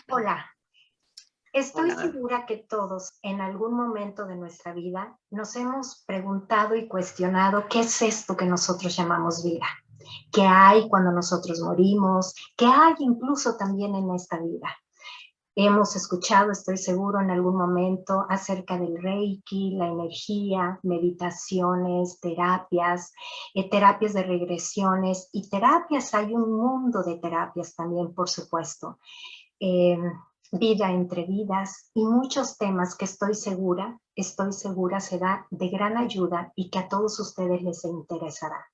Hola, estoy Hola. segura que todos en algún momento de nuestra vida nos hemos preguntado y cuestionado qué es esto que nosotros llamamos vida, qué hay cuando nosotros morimos, qué hay incluso también en esta vida. Hemos escuchado, estoy seguro, en algún momento acerca del Reiki, la energía, meditaciones, terapias, terapias de regresiones y terapias. Hay un mundo de terapias también, por supuesto. eh, Vida entre vidas y muchos temas que estoy segura será de gran ayuda y que a todos ustedes les interesará.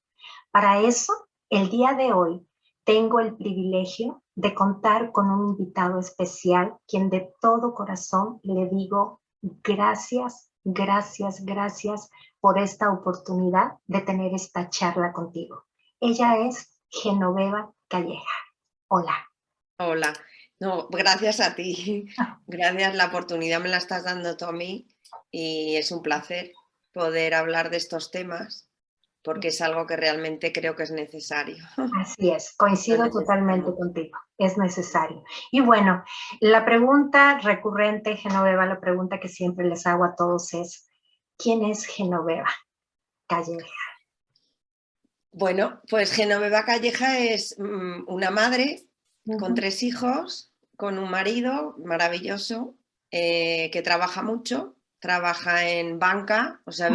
Para eso, el día de hoy tengo el privilegio de contar con un invitado especial, quien de todo corazón le digo gracias, gracias, gracias por esta oportunidad de tener esta charla contigo. Ella es Genoveva Calleja. Hola. Hola. No, gracias a ti. Gracias, la oportunidad me la estás dando tú a mí y es un placer poder hablar de estos temas porque es algo que realmente creo que es necesario. Así es, Lo coincido totalmente necesitamos. contigo, es necesario. Y bueno, la pregunta recurrente, Genoveva, la pregunta que siempre les hago a todos es, ¿quién es Genoveva Calleja? Bueno, pues Genoveva Calleja es una madre con Ujú, 3 hijos, con un marido maravilloso que trabaja mucho, trabaja en banca, o sea,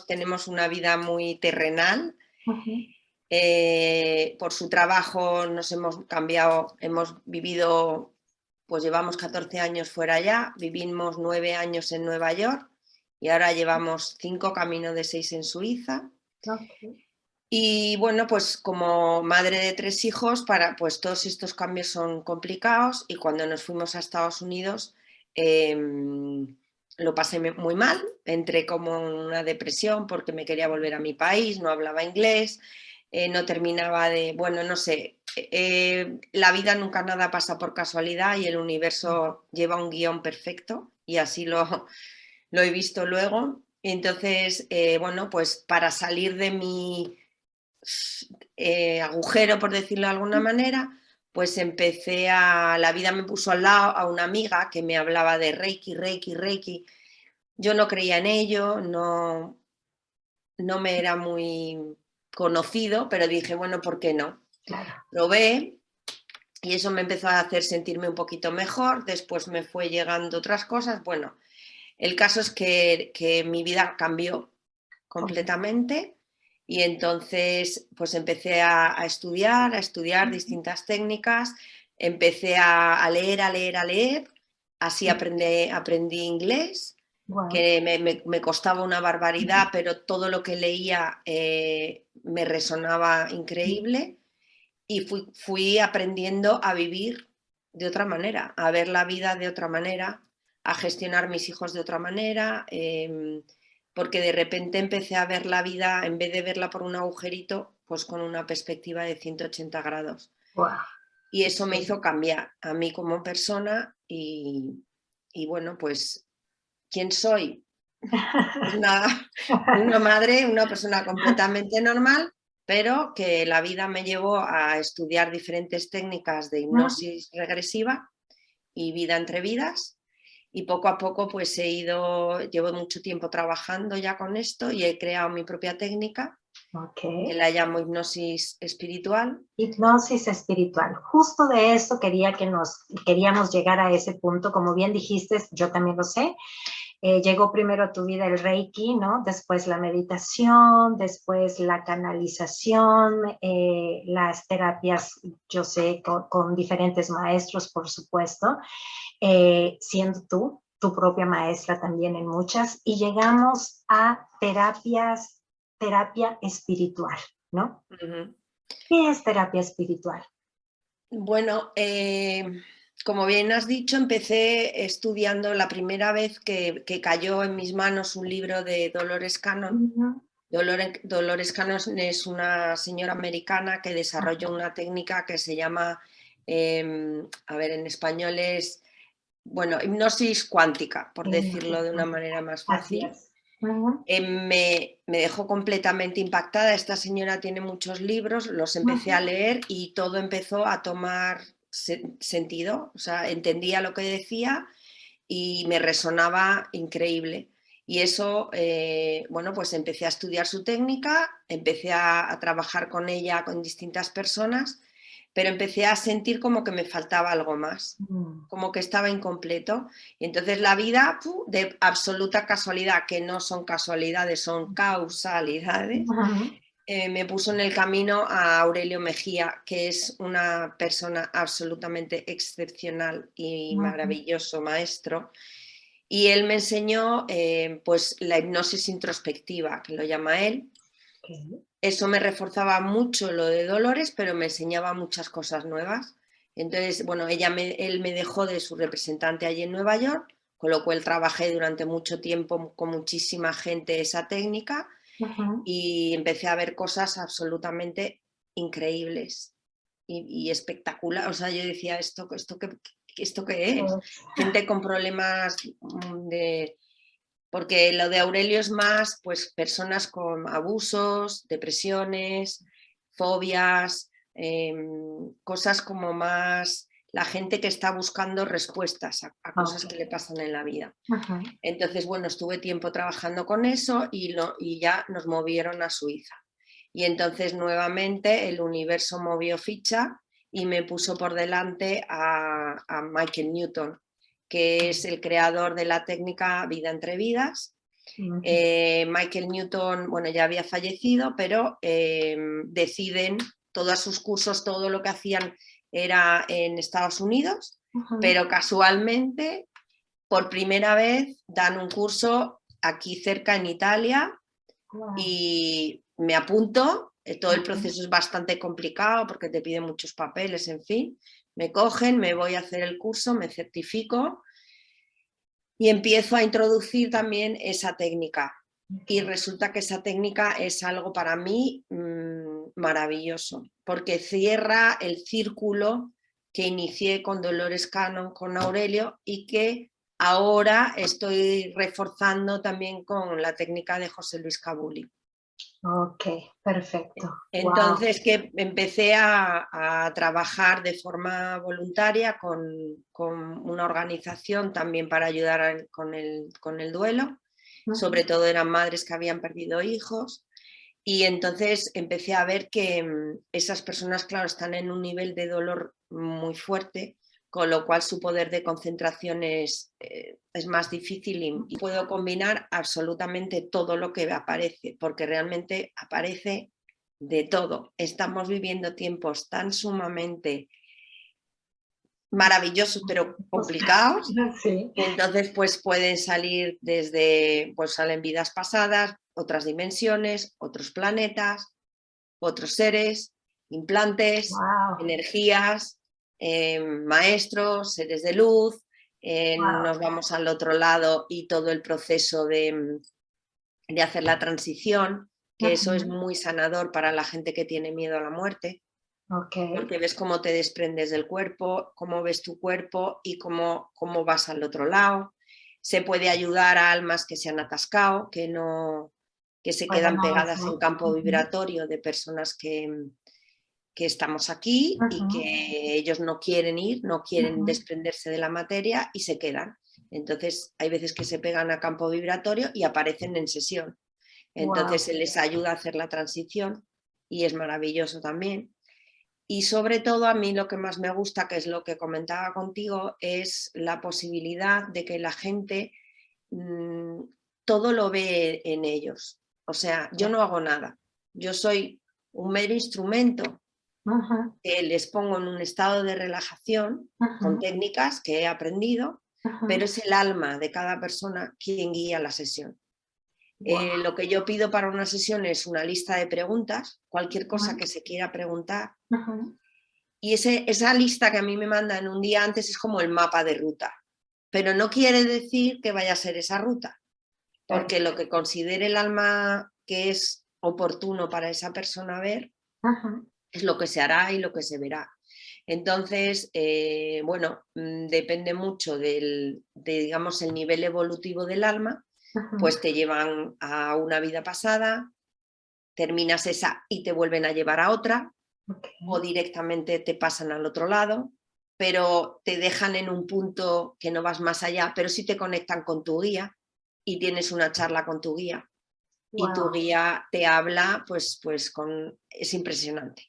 tenemos una vida muy terrenal. ujú. Por su trabajo nos hemos cambiado, hemos vivido, pues llevamos 14 años fuera ya, vivimos 9 años en Nueva York y ahora llevamos 5 camino de 6 en Suiza. Ok. Y bueno, pues como madre de 3 hijos, pues todos estos cambios son complicados y cuando nos fuimos a Estados Unidos eh, lo pasé muy mal, entré como en una depresión porque me quería volver a mi país, no hablaba inglés, no terminaba de, bueno, no sé, la vida nunca nada pasa por casualidad y el universo lleva un guión perfecto y así lo he visto luego. Entonces, bueno, pues para salir de mi agujero, por decirlo de alguna manera, pues la vida me puso al lado a una amiga que me hablaba de Reiki, Reiki, Reiki. Yo no creía en ello, no me era muy conocido, pero dije, bueno, ¿por qué no? Claro. Probé y eso me empezó a hacer sentirme un poquito mejor, después me fue llegando otras cosas. Bueno, el caso es que mi vida cambió completamente y entonces pues empecé a estudiar distintas técnicas, empecé a leer, a leer, a leer, así aprendí inglés, Wow. que me costaba una barbaridad, pero todo lo que leía me resonaba increíble y fui aprendiendo a vivir de otra manera, a ver la vida de otra manera, a gestionar mis hijos de otra manera, porque de repente empecé a ver la vida, en vez de verla por un agujerito, pues con una perspectiva de 180 grados. Wow. Y eso me hizo cambiar a mí como persona y bueno, pues, ¿quién soy? Pues una madre, una persona completamente normal, pero que la vida me llevó a estudiar diferentes técnicas de hipnosis regresiva y vida entre vidas. Y poco a poco pues llevo mucho tiempo trabajando ya con esto y he creado mi propia técnica, Ok. que la llamo hipnosis espiritual. Hipnosis espiritual. Justo de eso queríamos llegar a ese punto. Como bien dijiste, yo también lo sé. Llegó primero a tu vida el Reiki, ¿no? Después la meditación, después la canalización, las terapias, yo sé, con diferentes maestros, por supuesto, siendo tú tu propia maestra también en muchas, y llegamos a terapia espiritual, ¿no? Uh-huh. ¿Qué es terapia espiritual? Bueno, como bien has dicho, empecé estudiando la primera vez que cayó en mis manos un libro de Dolores Cannon. Ujú. Dolores Cannon es una señora americana que desarrolló una técnica que se llama, a ver, en español es, bueno, hipnosis cuántica, por decirlo de una manera más Así fácil. es. Ujú, Me dejó completamente impactada. Esta señora tiene muchos libros, los empecé a ujú. leer y todo empezó a tomar sentido, o sea, entendía lo que decía y me resonaba increíble. Y eso, bueno, pues empecé a estudiar su técnica, empecé a trabajar con ella, con distintas personas, pero empecé a sentir como que me faltaba algo más, como que estaba incompleto. Y entonces la vida, de absoluta casualidad, que no son casualidades, son causalidades, me puso en el camino a Aurelio Mejía, que es una persona absolutamente excepcional y maravilloso maestro. Y él me enseñó pues la hipnosis introspectiva, que lo llama él. Eso me reforzaba mucho lo de Dolores, pero me enseñaba muchas cosas nuevas. Entonces, bueno, él me dejó de su representante allí en Nueva York, con lo cual trabajé durante mucho tiempo con muchísima gente esa técnica y empecé a ver cosas absolutamente increíbles y espectaculares. O sea, yo decía, ¿esto qué es? Gente con problemas porque lo de Aurelio es más, pues, personas con abusos, depresiones, fobias, cosas como más la gente que está buscando respuestas a cosas que le pasan en la vida. Entonces, bueno, estuve tiempo trabajando con eso y ya nos movieron a Suiza. Y entonces nuevamente el universo movió ficha y me puso por delante a Michael Newton, que es el creador de la técnica Vida entre Vidas. Michael Newton, bueno, ya había fallecido, pero deciden todos sus cursos, todo lo que hacían era en Estados Unidos, pero casualmente, por primera vez, dan un curso aquí cerca en Italia y me apunto. Todo el proceso es bastante complicado porque te piden muchos papeles, en fin. Me cogen, me voy a hacer el curso, me certifico y empiezo a introducir también esa técnica. Y resulta que esa técnica es algo para mí maravilloso, porque cierra el círculo que inicié con Dolores Cano, con Aurelio, y que ahora estoy reforzando también con la técnica de José Luis Cabuli. Ok, perfecto. Entonces que empecé a trabajar de forma voluntaria con una organización también para ayudar con el duelo. Sobre todo eran madres que habían perdido hijos y entonces empecé a ver que esas personas, claro, están en un nivel de dolor muy fuerte, con lo cual su poder de concentración es más difícil y puedo combinar absolutamente todo lo que aparece, porque realmente aparece de todo. Estamos viviendo tiempos tan sumamente maravillosos, pero complicados. Sí. Entonces, pues pueden salir desde, pues salen vidas pasadas, otras dimensiones, otros planetas, otros seres, implantes, energías, maestros, seres de luz, nos vamos al otro lado y todo el proceso de hacer la transición, que eso es muy sanador para la gente que tiene miedo a la muerte. Porque ves cómo te desprendes del cuerpo, cómo ves tu cuerpo y cómo vas al otro lado. Se puede ayudar a almas que se han atascado, que se quedan pegadas en campo vibratorio de personas que estamos aquí y que ellos no quieren ir, no quieren desprenderse de la materia y se quedan. Entonces hay veces que se pegan a campo vibratorio y aparecen en sesión. Entonces se les ayuda a hacer la transición y es maravilloso también. Y sobre todo a mí lo que más me gusta, que es lo que comentaba contigo, es la posibilidad de que la gente todo lo ve en ellos. O sea, yo no hago nada. Yo soy un mero instrumento que les pongo en un estado de relajación con técnicas que he aprendido, pero es el alma de cada persona quien guía la sesión. Lo que yo pido para una sesión es una lista de preguntas, cualquier cosa que se quiera preguntar. Y esa lista que a mí me mandan un día antes es como el mapa de ruta, pero no quiere decir que vaya a ser esa ruta, porque lo que considere el alma que es oportuno para esa persona ver es lo que se hará y lo que se verá. Entonces, bueno, depende mucho digamos, el nivel evolutivo del alma, pues te llevan a una vida pasada, terminas esa y te vuelven a llevar a otra, o directamente te pasan al otro lado. pero te dejan en un punto que no vas más allá, pero sí te conectan con tu guía y tienes una charla con tu guía y tu Wow, guía te habla, es impresionante.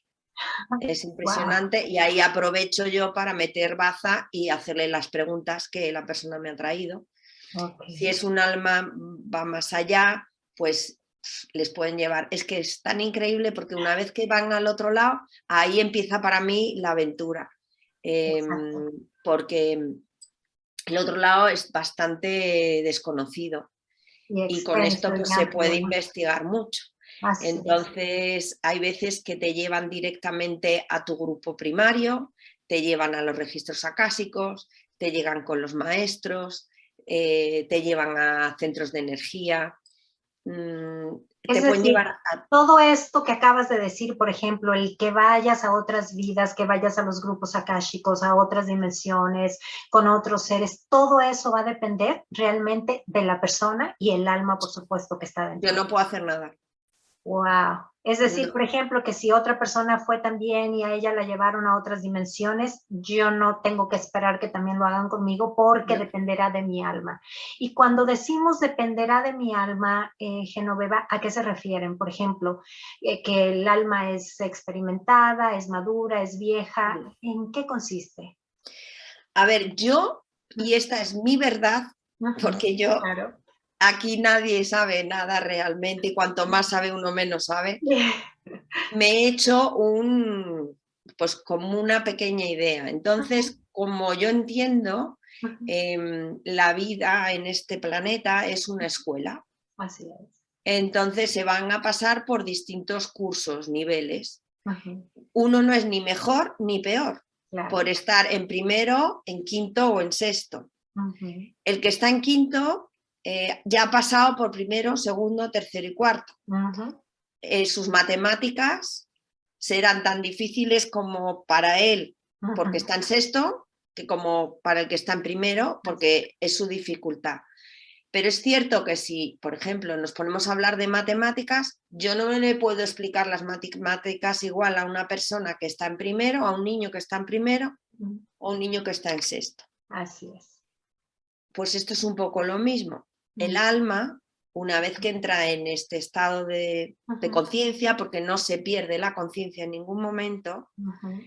Es wow. impresionante y ahí aprovecho yo para meter baza y hacerle las preguntas que la persona me ha traído. Ok. Si es un alma, va más allá, pues les pueden llevar. Es que es tan increíble porque una vez que van al otro lado, ahí empieza para mí la aventura. Eh, Exacto. porque el otro lado es bastante desconocido Y y con extenso esto pues y se amplio. puede investigar mucho. Así es. Entonces, hay veces que te llevan directamente a tu grupo primario, te llevan a los registros acásicos, te llegan con los maestros, te llevan a centros de energía, Es te pueden decir, llevar a... todo esto que acabas de decir, por ejemplo, el que vayas a otras vidas, que vayas a los grupos akáshicos, a otras dimensiones, con otros seres, todo eso va a depender realmente de la persona y el alma, por supuesto, que está Yo dentro. no puedo hacer nada. Wow. Es decir, No, por ejemplo, que si otra persona fue también y a ella la llevaron a otras dimensiones, yo no tengo que esperar que también lo hagan conmigo porque no. dependerá de mi alma. Y cuando decimos dependerá de mi alma, Genoveva, ¿a qué se refieren? Por ejemplo, que el alma es experimentada, es madura, es vieja. ¿En qué consiste? A ver, yo, y esta es mi verdad, Ujú, porque yo claro. aquí nadie sabe nada realmente y cuanto más sabe uno menos sabe. Me he hecho pues como una pequeña idea. Ujú, Entonces, como yo entiendo, ujú, la vida en este planeta es una escuela. así es. Entonces se van a pasar por distintos cursos, niveles. Ujú, Uno no es ni mejor ni peor por claro. estar en primero, en quinto o en sexto. Ujú, El que está en quinto ya ha pasado por primero, segundo, tercero y cuarto. ujú, Sus matemáticas serán tan difíciles como para él, porque ujú. está en sexto, que como para el que está en primero, porque es su dificultad. Pero es cierto que si, por ejemplo, nos ponemos a hablar de matemáticas, yo no le puedo explicar las matemáticas igual a una persona que está en primero, a un niño que está en primero Ujú. o a un niño que está en sexto. Así es. Pues esto es un poco lo mismo. El Mm, alma, una vez que entra en este estado de ujú, conciencia, porque no se pierde la conciencia en ningún momento, ujú.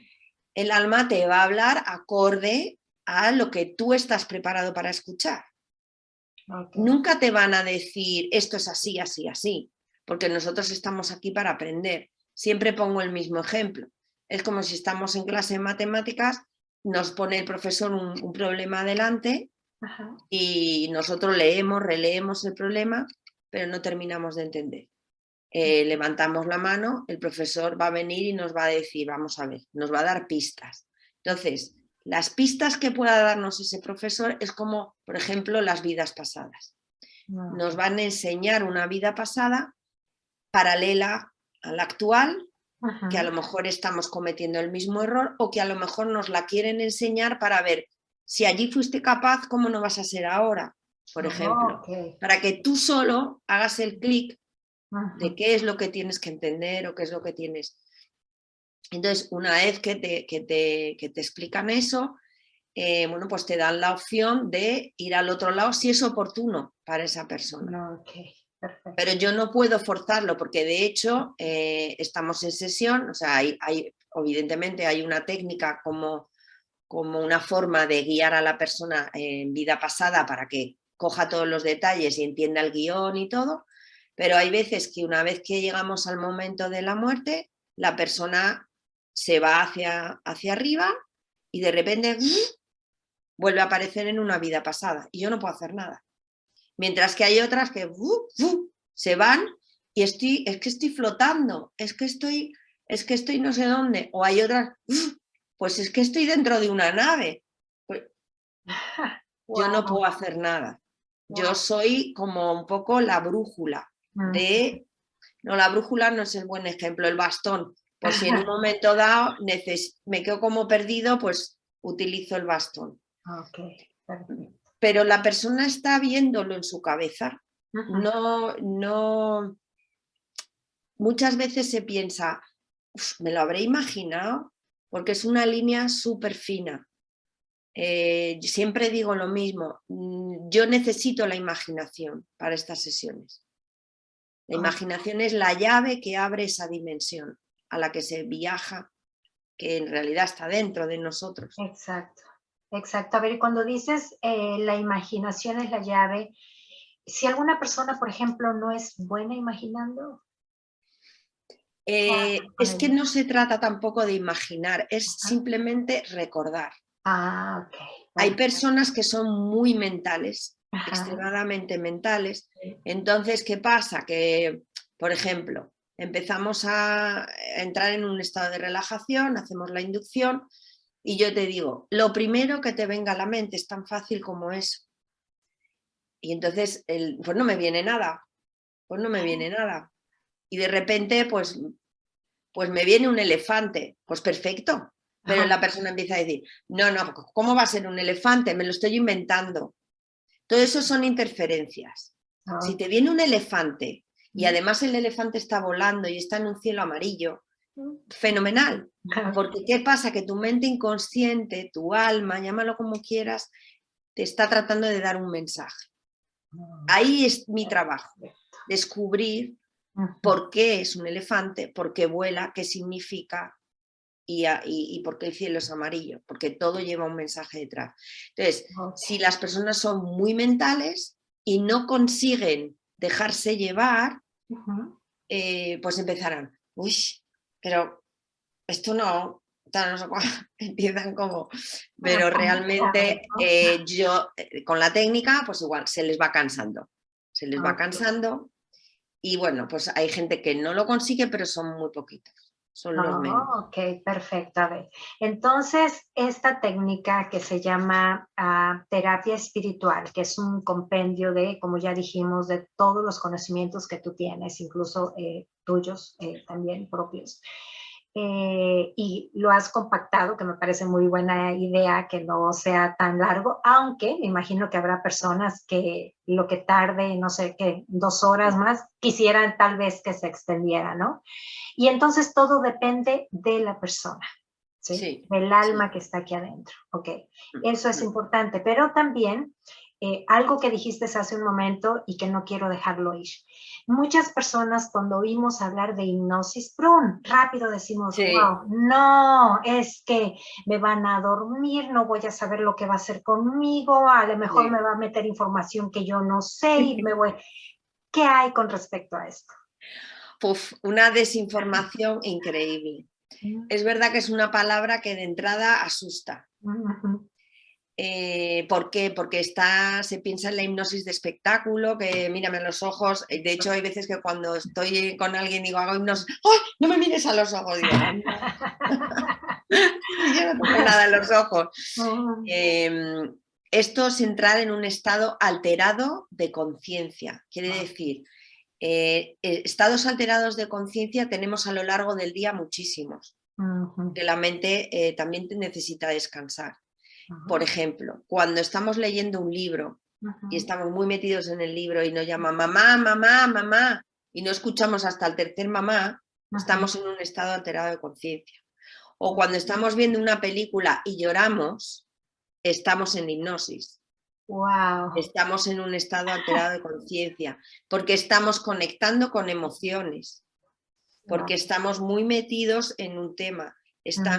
el alma te va a hablar acorde a lo que tú estás preparado para escuchar. Ok. Nunca te van a decir esto es así, así, así, porque nosotros estamos aquí para aprender. Siempre pongo el mismo ejemplo. Es como si estamos en clase de matemáticas, nos pone el profesor un problema adelante Ajá. y nosotros leemos, releemos el problema, pero no terminamos de entender. Levantamos la mano, el profesor va a venir y nos va a decir, vamos a ver, nos va a dar pistas. Entonces, las pistas que pueda darnos ese profesor es como, por ejemplo, las vidas pasadas. Nos Ok. van a enseñar una vida pasada paralela a la actual, que a Ajá. lo mejor estamos cometiendo el mismo error o que a lo mejor nos la quieren enseñar para ver si allí fuiste capaz, ¿cómo no vas a ser ahora? Por ejemplo, Ok. para que tú solo hagas el clic de Ajá. qué es lo que tienes que entender o qué es lo que tienes. Entonces, una vez que te explican eso, bueno, pues te dan la opción de ir al otro lado si es oportuno para esa persona. Ok. Perfecto. Pero yo no puedo forzarlo porque de hecho estamos en sesión, o sea, evidentemente hay una técnica como una forma de guiar a la persona en vida pasada para que coja todos los detalles y entienda el guión y todo, pero hay veces que una vez que llegamos al momento de la muerte, la persona se va hacia arriba y de repente vuelve a aparecer en una vida pasada y yo no puedo hacer nada. Mientras que hay otras que se van y es que estoy flotando, es que estoy no sé dónde, o hay otras, pues es que estoy dentro de una nave. Pues yo no Wow. puedo hacer nada. Yo Wow. soy como un poco la brújula de, no, la brújula no es el buen ejemplo, el bastón. Por si en un momento dado me quedo como perdido, pues utilizo el bastón. Ok. Perfecto. Pero la persona está viéndolo en su cabeza. Ajá. No, muchas veces se piensa, me lo habré imaginado, porque es una línea súper fina. Siempre digo lo mismo, yo necesito la imaginación para estas sesiones. La imaginación es la llave que abre esa dimensión a la que se viaja, que en realidad está dentro de nosotros. Exacto, exacto. A ver, cuando dices la imaginación es la llave, si alguna persona, por ejemplo, no es buena imaginando, ¿qué hacen con Es que ella? no se trata tampoco de imaginar, es Ajá. simplemente recordar. Ah, ok. Hay Perfecto. personas que son muy mentales, Ajá. extremadamente mentales. Sí. Entonces, ¿qué pasa? Que, por ejemplo, empezamos a entrar en un estado de relajación, hacemos la inducción y yo te digo, lo primero que te venga a la mente es tan fácil como eso. Y entonces, pues no me viene nada, pues no me viene nada. Y de repente, pues me viene un elefante, pues perfecto. Pero Ajá. la persona empieza a decir, no, no, ¿cómo va a ser un elefante? Me lo estoy inventando. Todo eso son interferencias. Si te viene un elefante y además el elefante está volando y está en un cielo amarillo, fenomenal. Porque ¿qué pasa? Que tu mente inconsciente, tu alma, llámalo como quieras, te está tratando de dar un mensaje. Ahí es mi trabajo, descubrir por qué es un elefante, por qué vuela, qué significa y por qué el cielo es amarillo, porque todo lleva un mensaje detrás. Entonces, si las personas son muy mentales y no consiguen dejarse llevar, pues empezarán, uy, pero esto no, no sé cuál, empiezan como, pero realmente yo con la técnica, pues igual, se les va cansando, y bueno, pues hay gente que no lo consigue, pero son muy poquitos, son los menos. Oh, ok, perfecto. A ver, entonces, esta técnica que se llama terapia espiritual, que es un compendio de, como ya dijimos, de todos los conocimientos que tú tienes, incluso tuyos también propios, y lo has compactado, que me parece muy buena idea que no sea tan largo, aunque me imagino que habrá personas que lo que tarde, no sé, que 2 horas más, quisieran tal vez que se extendiera, ¿no? Y entonces todo depende de la persona, ¿sí? Sí, Del sí. alma que está aquí adentro, ¿ok? Eso es importante, pero también algo que dijiste hace un momento y que no quiero dejarlo ir. Muchas personas cuando oímos hablar de hipnosis, ¡prum!, rápido decimos, Sí, wow, no, es que me van a dormir, no voy a saber lo que va a hacer conmigo, a lo mejor me sí. va a meter información que yo no sé y me voy. ¿Qué hay con respecto a esto? Puf, una desinformación increíble. Es verdad que es una palabra que de entrada asusta. ¿Por qué? Porque se piensa en la hipnosis de espectáculo, que mírame a los ojos. De hecho, hay veces que cuando estoy con alguien digo, hago hipnosis, ¡ay! No me mires a los ojos. Digo, anda. Y yo no toco nada en los ojos. Esto es entrar en un estado alterado de conciencia. Quiere decir, estados alterados de conciencia tenemos a lo largo del día muchísimos, que la mente también necesita descansar. Por ejemplo, cuando estamos leyendo un libro y estamos muy metidos en el libro y nos llama mamá, mamá, mamá, y no escuchamos hasta el tercer mamá, estamos en un estado alterado de conciencia. O cuando estamos viendo una película y lloramos, estamos en hipnosis. Wow. Estamos en un estado alterado de conciencia, porque estamos conectando con emociones, porque estamos muy metidos en un tema.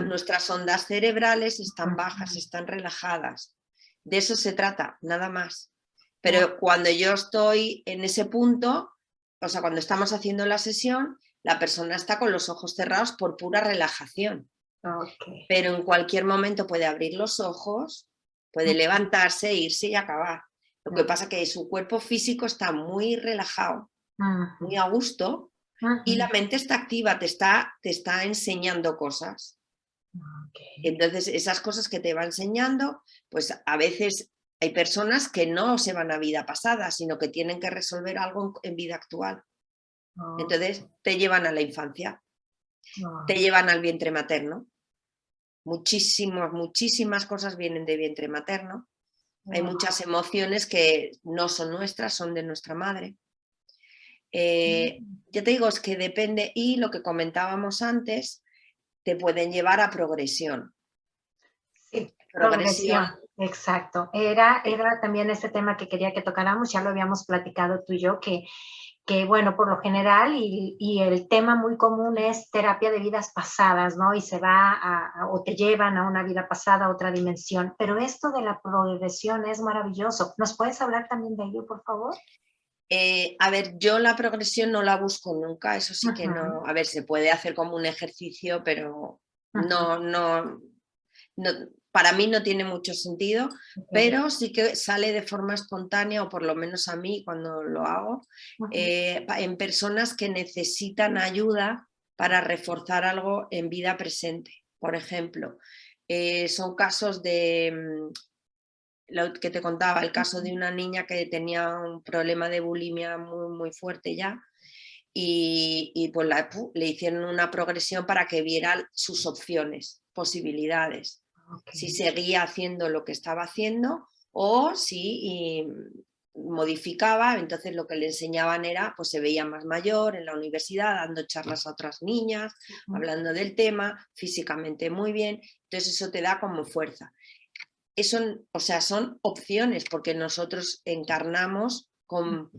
Nuestras ondas cerebrales están bajas, están relajadas. De eso se trata, nada más. Pero cuando yo estoy en ese punto, o sea, cuando estamos haciendo la sesión, la persona está con los ojos cerrados por pura relajación. Okay. Pero en cualquier momento puede abrir los ojos, puede levantarse, irse y acabar. Lo que pasa es que su cuerpo físico está muy relajado, muy a gusto, y la mente está activa, te está enseñando cosas. Okay. Entonces, esas cosas que te va enseñando, pues a veces hay personas que no se van a vida pasada, sino que tienen que resolver algo en vida actual. Entonces, te llevan a la infancia, te llevan al vientre materno. Muchísimas cosas vienen de vientre materno. Hay muchas emociones que no son nuestras, son de nuestra madre. Ya te digo, es que depende, y lo que comentábamos antes, te pueden llevar a progresión. Sí, Progresión, progresión. exacto. Era también ese tema que quería que tocáramos, ya lo habíamos platicado tú y yo, que bueno, por lo general, y el tema muy común es terapia de vidas pasadas, ¿no? Y se va o te llevan a una vida pasada, a otra dimensión. Pero esto de la progresión es maravilloso. ¿Nos puedes hablar también de ello, por favor? A ver, yo la progresión no la busco nunca, eso sí que Ujú, no. A ver, se puede hacer como un ejercicio, pero ujú, no, para mí no tiene mucho sentido, ok, pero sí que sale de forma espontánea, o por lo menos a mí cuando lo hago, ujú, en personas que necesitan ayuda para reforzar algo en vida presente. Por ejemplo, son casos de lo que te contaba, el caso de ujú, una niña que tenía un problema de bulimia muy fuerte ya, y pues le hicieron una progresión para que viera sus opciones, posibilidades, ok, si seguía haciendo lo que estaba haciendo o si modificaba. Entonces lo que le enseñaban era, pues se veía más mayor en la universidad, dando charlas a otras niñas, ujú, hablando del tema, físicamente muy bien. Entonces eso te da como fuerza. Eso, o sea, son opciones porque nosotros encarnamos con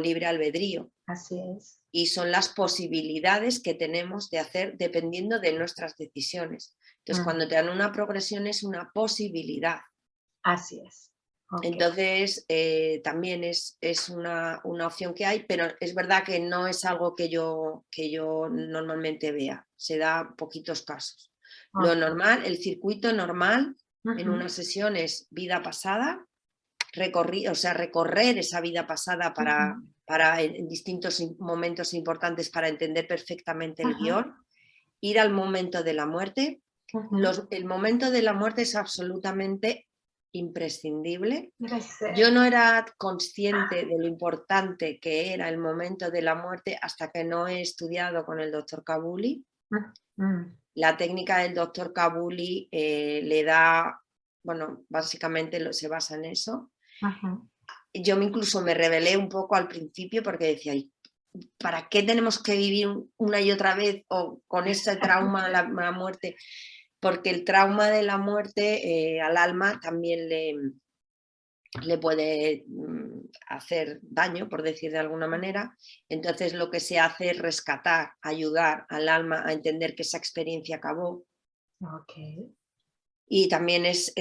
libre albedrío así es, y son las posibilidades que tenemos de hacer dependiendo de nuestras decisiones. Entonces, mm, cuando te dan una progresión es una posibilidad. así es, ok, Entonces, también es una opción que hay, pero es verdad que no es algo que yo normalmente vea. Se da poquitos casos. Lo ok, normal, el circuito normal en ujú, una sesión es vida pasada, o sea, recorrer esa vida pasada ujú, para en distintos momentos importantes para entender perfectamente el ujú, guión, ir al momento de la muerte. ujú. El momento de la muerte es absolutamente imprescindible. Debe ser. Yo no era consciente de lo importante que era el momento de la muerte hasta que no he estudiado con el doctor Kabuli. Mm, mm, La técnica del doctor Kabuli le da, bueno, básicamente se basa en eso. ujú. Yo incluso me rebelé un poco al principio porque decía, ¿para qué tenemos que vivir una y otra vez o con ese trauma la muerte? Porque el trauma de la muerte al alma también le puede hacer daño, por decir de alguna manera. Entonces lo que se hace es rescatar, ayudar al alma a entender que esa experiencia acabó. Ok, Y también es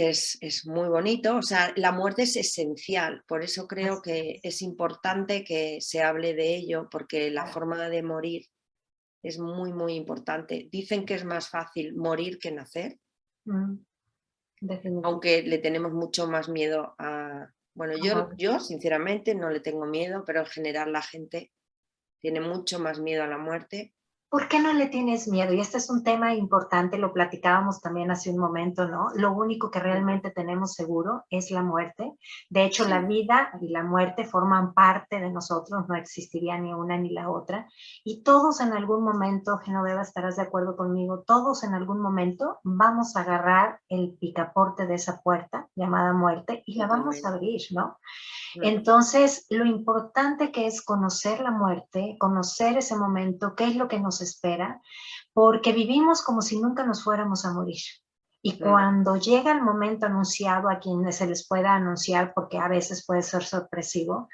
muy bonito, o sea, la muerte es esencial, por eso creo así que es. es importante que se hable de ello, porque la Claro. forma de morir es muy importante. Dicen que es más fácil morir que nacer, Mm, definitivo. aunque le tenemos mucho más miedo a... Bueno, Amor. yo sinceramente no le tengo miedo, pero en general la gente tiene mucho más miedo a la muerte. ¿Por qué no le tienes miedo? Y este es un tema importante, lo platicábamos también hace un momento, ¿no? Lo único que realmente tenemos seguro es la muerte. De hecho, la Sí, vida y la muerte forman parte de nosotros, no existiría ni una ni la otra. Y todos en algún momento, Genoveva, estarás de acuerdo conmigo, todos en algún momento vamos a agarrar el picaporte de esa puerta llamada muerte y la vamos a totalmente. abrir, ¿no? Mm, Entonces, lo importante que es conocer la muerte, conocer ese momento, qué es lo que nos espera, porque vivimos como si nunca nos fuéramos a morir. Y mm, cuando llega el momento anunciado a quienes se les pueda anunciar, porque a veces puede ser sorpresivo,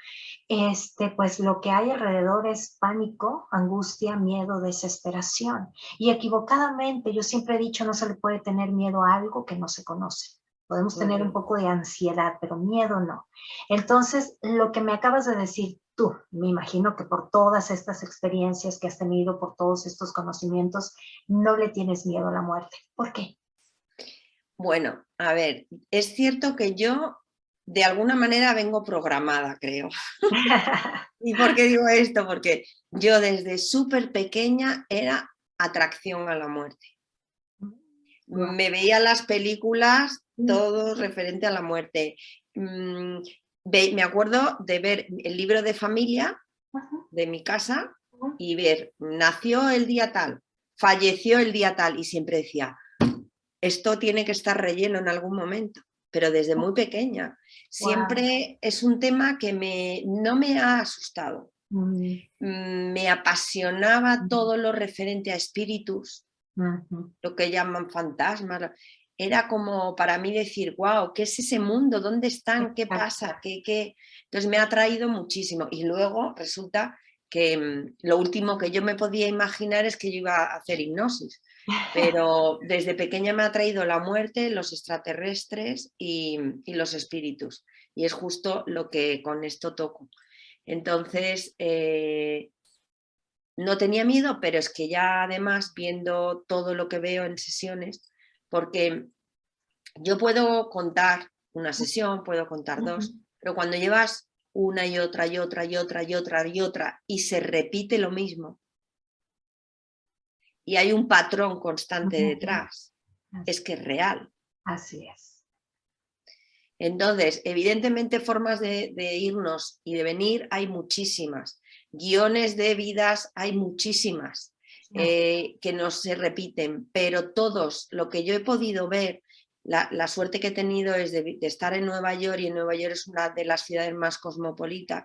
pues lo que hay alrededor es pánico, angustia, miedo, desesperación. Y equivocadamente, yo siempre he dicho, no se le puede tener miedo a algo que no se conoce. Podemos tener un ujú. poco de ansiedad, pero miedo no. Entonces, lo que me acabas de decir tú, me imagino que por todas estas experiencias que has tenido, por todos estos conocimientos, no le tienes miedo a la muerte. ¿Por qué? Bueno, a ver, es cierto que yo de alguna manera vengo programada, creo. ¿Y por qué digo esto? Porque yo desde súper pequeña era atracción a la muerte. Wow. Me veía las películas, todo referente a la muerte. Mm, Me acuerdo de ver el libro de familia de mi casa y ver, nació el día tal, falleció el día tal, y siempre decía, esto tiene que estar relleno en algún momento, pero desde muy pequeña. Wow. Siempre es un tema que no me ha asustado. Me apasionaba todo lo referente a espíritus, lo que llaman fantasmas, era como para mí decir, wow, ¿qué es ese mundo? ¿Dónde están? ¿Qué pasa? Entonces me ha atraído muchísimo. Y luego resulta que lo último que yo me podía imaginar es que yo iba a hacer hipnosis. Pero desde pequeña me ha atraído la muerte, los extraterrestres y los espíritus. Y es justo lo que con esto toco. Entonces, no tenía miedo, pero es que ya además viendo todo lo que veo en sesiones, porque yo puedo contar una sesión, puedo contar dos, pero cuando llevas una y otra y otra y otra y otra y otra y se repite lo mismo y hay un patrón constante detrás, es que es real. Así es. Entonces, evidentemente formas de irnos y de venir hay muchísimas, guiones de vidas hay muchísimas que no se repiten, pero todos, lo que yo he podido ver, la suerte que he tenido es de estar en Nueva York, y en Nueva York es una de las ciudades más cosmopolitas,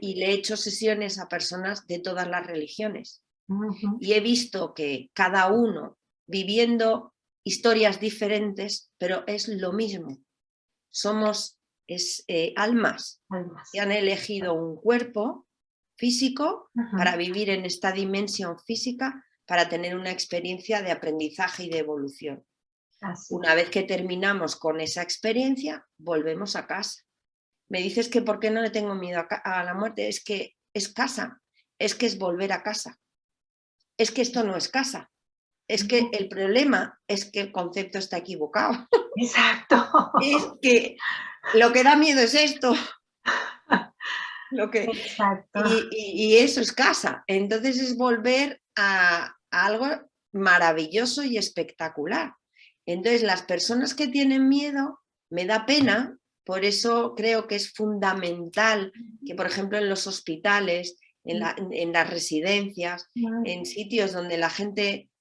y le he hecho sesiones a personas de todas las religiones. Y he visto que cada uno viviendo historias diferentes, pero es lo mismo. Somos almas que han elegido un cuerpo físico para vivir en esta dimensión física, para tener una experiencia de aprendizaje y de evolución. Una vez que terminamos con esa experiencia, volvemos a casa. Me dices que por qué no le tengo miedo a la muerte, es que es casa, es que es volver a casa. Es que esto no es casa. Es que el problema es que el concepto está equivocado. Exacto. Es que lo que da miedo es esto. Exacto. Y eso es casa. Entonces es volver a algo maravilloso y espectacular. Entonces las personas que tienen miedo, me da pena, por eso creo que es fundamental que, por ejemplo, en los hospitales, en las residencias, en sitios donde la gente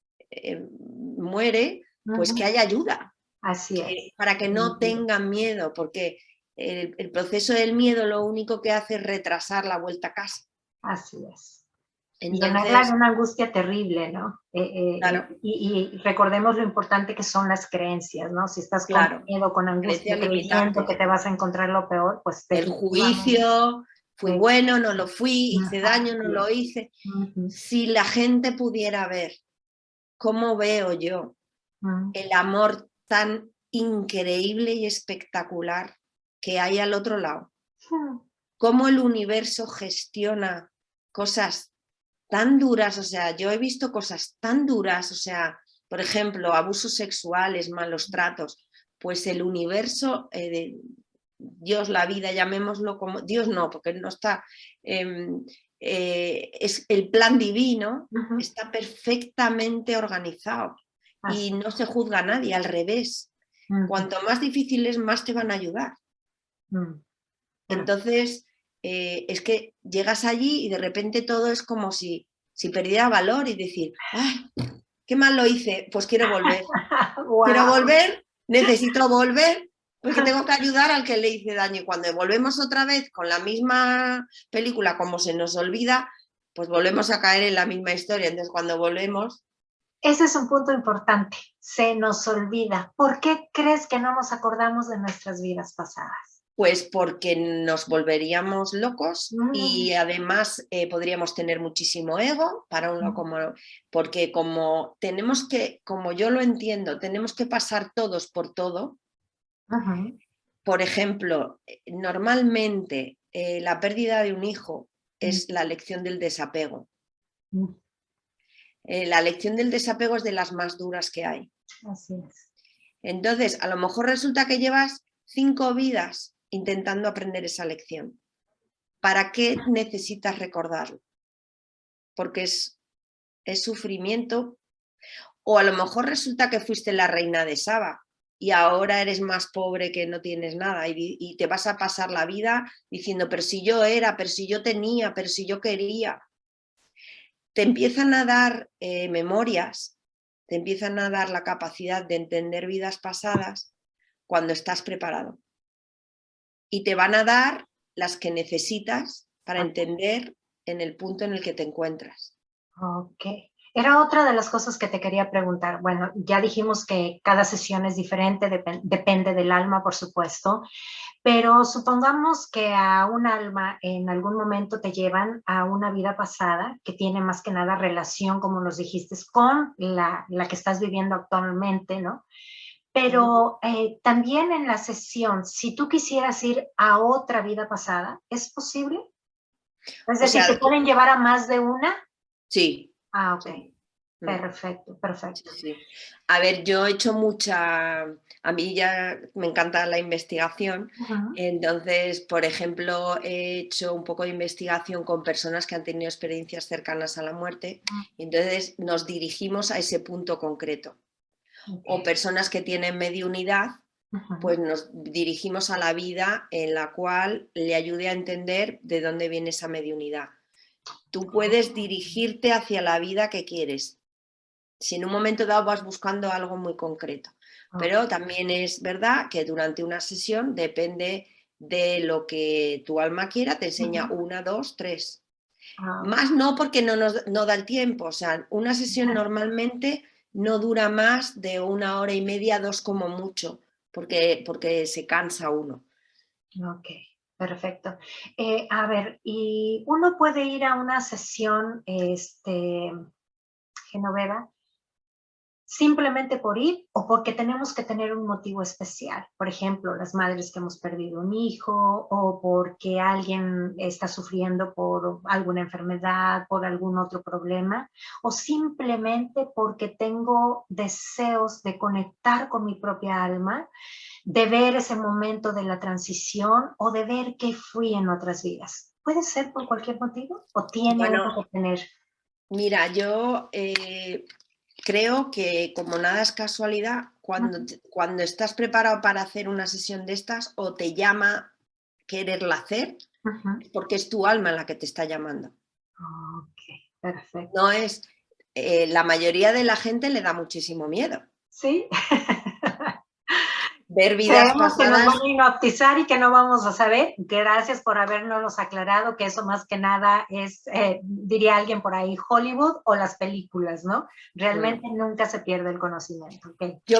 muere, pues que haya ayuda. Así es. Para que no tengan miedo, porque el proceso del miedo lo único que hace es retrasar la vuelta a casa. Así es. Entonces, llenarla de una angustia terrible, ¿no? claro, Y recordemos lo importante que son las creencias, ¿no? Si estás con claro, miedo, con angustia, creyendo que te vas a encontrar lo peor, pues el juicio, fui bueno, no lo fui, hice daño, no lo hice. Si la gente pudiera ver cómo veo yo el amor tan increíble y espectacular que hay al otro lado, cómo el universo gestiona cosas tan duras, o sea, yo he visto cosas tan duras, o sea, por ejemplo, abusos sexuales, malos tratos, pues el universo, Dios, la vida, llamémoslo como, Dios no, porque no está, es el plan divino, está perfectamente organizado y no se juzga a nadie, al revés. Cuanto más difícil es, más te van a ayudar. Entonces, es que llegas allí y de repente todo es como si perdiera valor y decir, ¡ay, qué mal lo hice! Pues quiero volver. Wow. Quiero volver, necesito volver, porque tengo que ayudar al que le hice daño. Y cuando volvemos otra vez con la misma película, como se nos olvida, pues volvemos a caer en la misma historia. Entonces, cuando volvemos... Ese es un punto importante, se nos olvida. ¿Por qué crees que no nos acordamos de nuestras vidas pasadas? Pues porque nos volveríamos locos y además podríamos tener muchísimo ego para uno porque como tenemos que, como yo lo entiendo, tenemos que pasar todos por todo. Por ejemplo, normalmente la pérdida de un hijo es la lección del desapego. La lección del desapego es de las más duras que hay. Así es. Entonces, a lo mejor resulta que llevas 5 vidas intentando aprender esa lección. ¿Para qué necesitas recordarlo? Porque es sufrimiento. O a lo mejor resulta que fuiste la reina de Saba y ahora eres más pobre que no tienes nada y te vas a pasar la vida diciendo, pero si yo era, pero si yo tenía, pero si yo quería. Te empiezan a dar memorias, te empiezan a dar la capacidad de entender vidas pasadas cuando estás preparado. Y te van a dar las que necesitas para entender en el punto en el que te encuentras. Ok. Era otra de las cosas que te quería preguntar. Bueno, ya dijimos que cada sesión es diferente, depende del alma, por supuesto, pero supongamos que a un alma en algún momento te llevan a una vida pasada que tiene más que nada relación, como nos dijiste, con la que estás viviendo actualmente, ¿no? Pero también en la sesión, si tú quisieras ir a otra vida pasada, ¿es posible? Es O decir, ¿te sea, pueden llevar a más de una? sí. Ah, ok. Sí. Perfecto, Sí, perfecto. sí. A ver, yo he hecho a mí ya me encanta la investigación, Ujú. entonces, por ejemplo, he hecho un poco de investigación con personas que han tenido experiencias cercanas a la muerte, y entonces nos dirigimos a ese punto concreto. O Ok. personas que tienen mediunidad, pues Ujú. nos dirigimos a la vida en la cual le ayude a entender de dónde viene esa mediunidad. Tú puedes dirigirte hacia la vida que quieres, si en un momento dado vas buscando algo muy concreto. Ok. Pero también es verdad que durante una sesión depende de lo que tu alma quiera, te enseña Ujú. una, dos, tres. Ah, ok. Más no porque no da el tiempo, o sea, una sesión normalmente no dura más de 1 hora y media, 2 como mucho, porque se cansa uno. Ok, perfecto. A ver, ¿y uno puede ir a una sesión, Genoveva, simplemente por ir o porque tenemos que tener un motivo especial? Por ejemplo, las madres que hemos perdido un hijo o porque alguien está sufriendo por alguna enfermedad, por algún otro problema, o simplemente porque tengo deseos de conectar con mi propia alma, de ver ese momento de la transición o de ver qué fui en otras vidas. ¿Puede ser por cualquier motivo o tiene Bueno, uno que tener? mira, yo creo que como nada es casualidad, Ujú. cuando estás preparado para hacer una sesión de estas o te llama quererla hacer, Ujú. porque es tu alma la que te está llamando. Ok, perfecto. No es, la mayoría de la gente le da muchísimo miedo. Sí. Ver vidas Creemos que nos van pasadas, a hipnotizar y que no vamos a saber. Gracias por habernos aclarado que eso más que nada es, diría alguien por ahí, Hollywood o las películas, ¿no? Realmente nunca se pierde el conocimiento. Okay. yo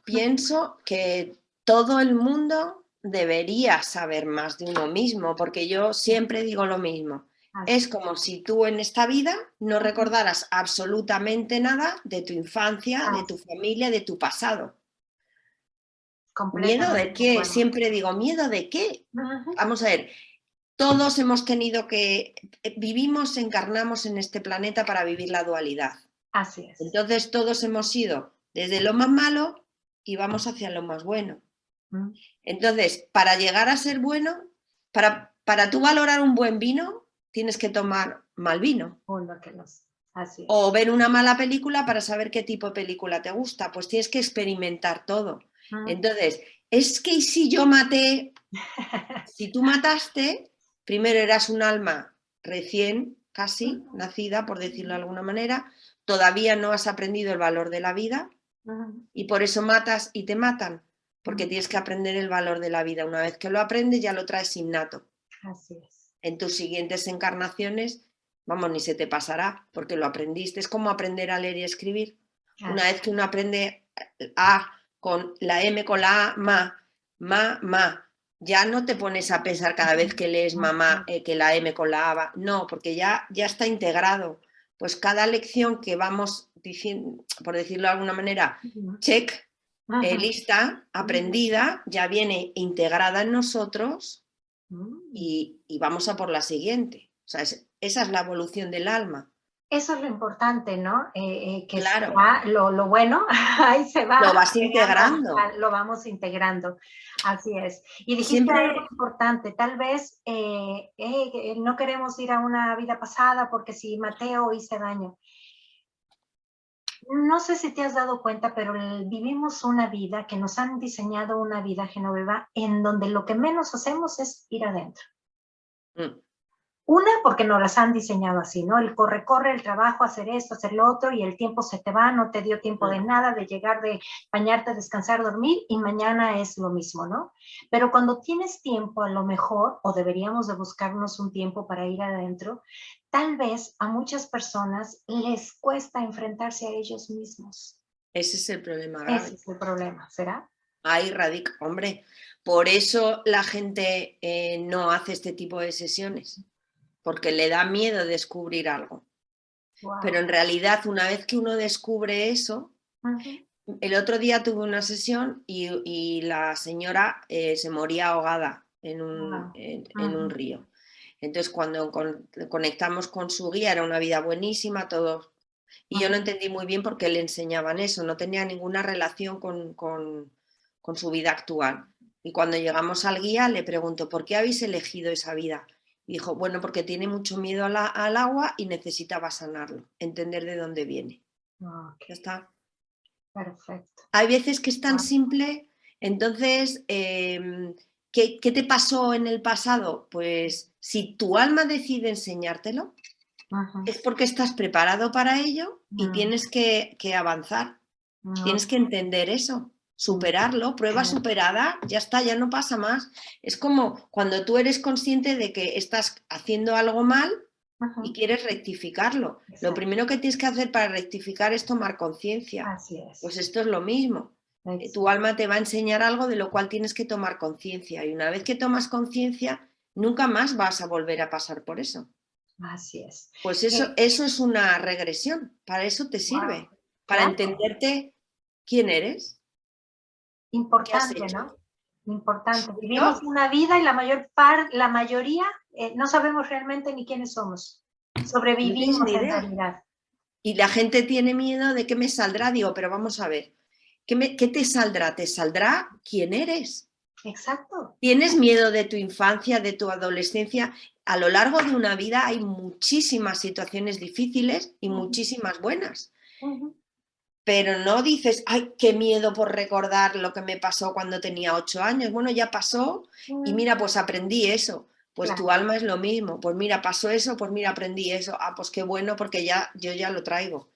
pienso que todo el mundo debería saber más de uno mismo, porque yo siempre digo lo mismo. Así. Es como si tú en esta vida no recordaras absolutamente nada de tu infancia, de tu Así. familia, de tu pasado. ¿Miedo Completamente de de qué? acuerdo. Siempre digo, ¿miedo de qué? Ujú. Vamos a ver, todos hemos tenido que, vivimos, encarnamos en este planeta para vivir la dualidad. Así es. Entonces todos hemos ido desde lo más malo y vamos hacia lo más bueno. Mm. Entonces, para llegar a ser bueno, para tú valorar un buen vino, tienes que tomar mal vino. Uno que los. Así O es. ver una mala película para saber qué tipo de película te gusta. Pues tienes que experimentar todo. Mm. Entonces, es que si yo maté, si tú mataste, primero eras un alma recién, casi nacida, por decirlo de alguna manera, todavía no has aprendido el valor de la vida y por eso matas y te matan, porque tienes que aprender el valor de la vida. Una vez que lo aprendes, ya lo traes innato. Así es. En tus siguientes encarnaciones, vamos, ni se te pasará, porque lo aprendiste. Es como aprender a leer y escribir. Una Así. vez que uno aprende A con la M, con la A, ma, ya no te pones a pensar cada vez que lees mamá que la M con la A va. No, porque ya está integrado. Pues cada lección que vamos diciendo, por decirlo de alguna manera, check, lista, aprendida, ya viene integrada en nosotros y vamos a por la siguiente. O sea, esa es la evolución del alma. Eso es lo importante, ¿no? Que se Claro, va, lo bueno, ahí se lo va vas pegando, integrando. lo vamos integrando. Así es. Y dijiste algo Siempre, importante, tal vez no queremos ir a una vida pasada porque si Mateo hice daño. No sé si te has dado cuenta, pero vivimos una vida que nos han diseñado una vida, Genoveva, en donde lo que menos hacemos es ir adentro. mm, Una, porque nos las han diseñado así, ¿no? El corre, corre, el trabajo, hacer esto, hacer lo otro, y el tiempo se te va, no te dio tiempo de nada, de llegar, de bañarte, descansar, dormir, y mañana es lo mismo, ¿no? Pero cuando tienes tiempo, a lo mejor, o deberíamos de buscarnos un tiempo para ir adentro, tal vez a muchas personas les cuesta enfrentarse a ellos mismos. Ese es el problema Ese grave. es el problema, ¿será? Ahí radica, hombre. Por eso la gente no hace este tipo de sesiones, porque le da miedo descubrir algo. Wow. Pero en realidad, una vez que uno descubre eso, el otro día tuve una sesión y la señora se moría ahogada en un río. Entonces, cuando conectamos con su guía, era una vida buenísima, todo. Y yo no entendí muy bien por qué le enseñaban eso, no tenía ninguna relación con su vida actual. Y cuando llegamos al guía le pregunto, ¿por qué habéis elegido esa vida? Y dijo, bueno, porque tiene mucho miedo al agua y necesitaba sanarlo, entender de dónde viene. Okay. Ya está. Perfecto. Hay veces que es tan simple, entonces, ¿qué te pasó en el pasado? Pues si tu alma decide enseñártelo, es porque estás preparado para ello y tienes que avanzar. Tienes que entender eso, superarlo, prueba superada, ya está, ya no pasa más. Es como cuando tú eres consciente de que estás haciendo algo mal y quieres rectificarlo. Lo primero que tienes que hacer para rectificar es tomar conciencia. Así es. Pues esto es lo mismo. Tu alma te va a enseñar algo de lo cual tienes que tomar conciencia y una vez que tomas conciencia, nunca más vas a volver a pasar por eso. Así es. Pues eso es una regresión, para eso te sirve, para claro. entenderte quién eres. ¿Qué has Importante, hecho? ¿no? Importante. ¿Y Vivimos yo? una vida y la mayoría no sabemos realmente ni quiénes somos. No tienes Sobrevivimos ni en idea. realidad. Y la gente tiene miedo de qué me saldrá. Digo, pero vamos a ver, ¿qué te saldrá? Te saldrá quién eres. Exacto. ¿Tienes miedo de tu infancia, de tu adolescencia? A lo largo de una vida hay muchísimas situaciones difíciles y muchísimas buenas. Pero no dices, ay, qué miedo por recordar lo que me pasó cuando tenía 8 años. Bueno, ya pasó y mira, pues aprendí eso. Pues Claro. tu alma es lo mismo. Pues mira, pasó eso, pues mira, aprendí eso. Ah, pues qué bueno, porque yo ya lo traigo.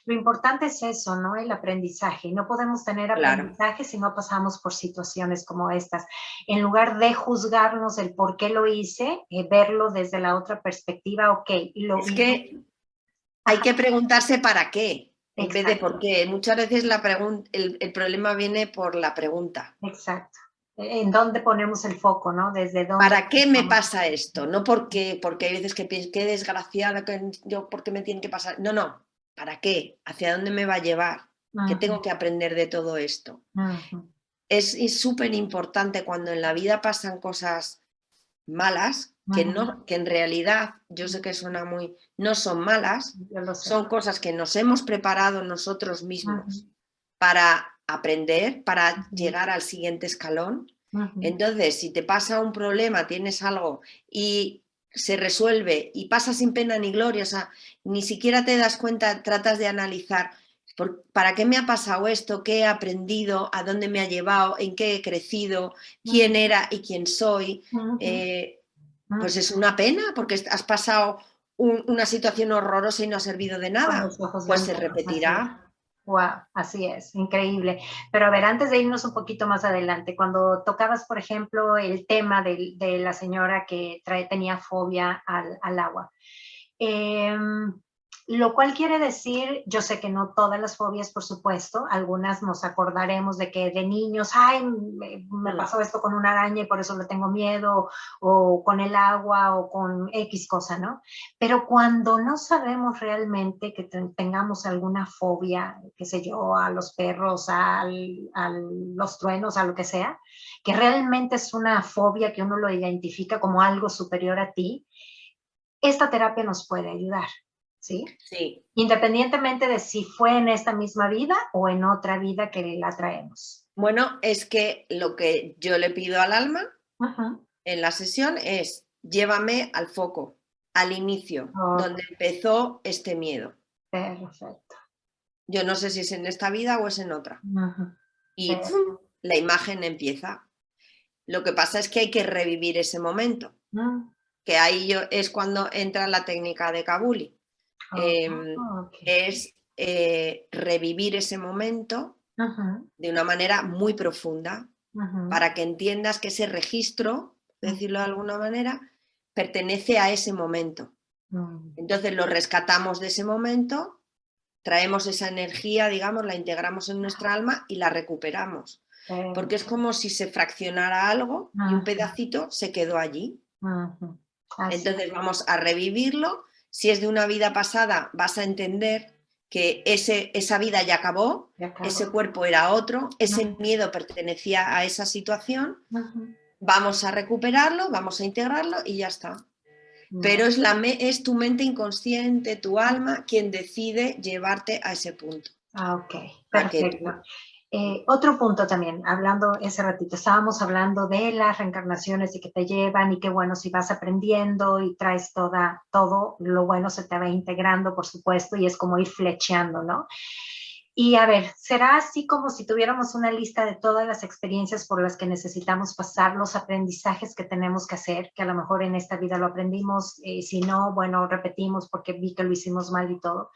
Lo importante es eso, ¿no? El aprendizaje. No podemos tener Claro. aprendizaje si no pasamos por situaciones como estas. En lugar de juzgarnos el por qué lo hice, verlo desde la otra perspectiva, ok. Es que hay que preguntarse para qué, en vez de por qué. Muchas veces el problema viene por la pregunta. Exacto. ¿En dónde ponemos el foco, no? Desde dónde. ¿Para qué me pasa esto? No porque hay veces que pienso, qué desgraciada, ¿por qué me tiene que pasar? No, no. ¿Para qué? ¿Hacia dónde me va a llevar? ¿Qué tengo que aprender de todo esto? Es súper importante cuando en la vida pasan cosas malas, que en realidad, yo sé que suena muy, no son malas, son cosas que nos hemos preparado nosotros mismos para aprender, para llegar al siguiente escalón. Entonces, si te pasa un problema, tienes algo y se resuelve y pasa sin pena ni gloria, o sea, ni siquiera te das cuenta, tratas de analizar ¿para qué me ha pasado esto? ¿Qué he aprendido? ¿A dónde me ha llevado? ¿En qué he crecido? ¿Quién era y quién soy? Pues es una pena porque has pasado una situación horrorosa y no ha servido de nada. Pues se repetirá. Wow, así es, increíble. Pero a ver, antes de irnos un poquito más adelante, cuando tocabas, por ejemplo, el tema de la señora que tenía fobia al agua, lo cual quiere decir, yo sé que no todas las fobias, por supuesto, algunas nos acordaremos de que de niños, ay, me pasó esto con una araña y por eso le tengo miedo, o con el agua, o con X cosa, ¿no? Pero cuando no sabemos realmente que tengamos alguna fobia, qué sé yo, a los perros, a los truenos, a lo que sea, que realmente es una fobia que uno lo identifica como algo superior a ti, esta terapia nos puede ayudar, ¿sí? Sí. Independientemente de si fue en esta misma vida o en otra vida que la traemos. Bueno, es que lo que yo le pido al alma en la sesión es llévame al foco, al inicio, donde empezó este miedo. Perfecto. Yo no sé si es en esta vida o es en otra. Y ¡pum!, la imagen empieza. Lo que pasa es que hay que revivir ese momento. que ahí es cuando entra la técnica de Kabuli. Okay. Es revivir ese momento de una manera muy profunda para que entiendas que ese registro, decirlo de alguna manera, pertenece a ese momento. Entonces lo rescatamos de ese momento, traemos esa energía, digamos, la integramos en nuestra alma y la recuperamos. Porque es como si se fraccionara algo y un pedacito se quedó allí. Entonces vamos a revivirlo. Si es de una vida pasada, vas a entender que esa vida ya acabó, ese cuerpo era otro, ese miedo pertenecía a esa situación. Vamos a recuperarlo, vamos a integrarlo y ya está. Pero es tu mente inconsciente, tu alma, quien decide llevarte a ese punto. Ok, perfecto. Otro punto también, hablando ese ratito, estábamos hablando de las reencarnaciones y que te llevan y que bueno, si vas aprendiendo y traes todo lo bueno se te va integrando, por supuesto, y es como ir flecheando, ¿no? Y a ver, será así como si tuviéramos una lista de todas las experiencias por las que necesitamos pasar, los aprendizajes que tenemos que hacer, que a lo mejor en esta vida lo aprendimos, si no, bueno, repetimos porque vi que lo hicimos mal y todo.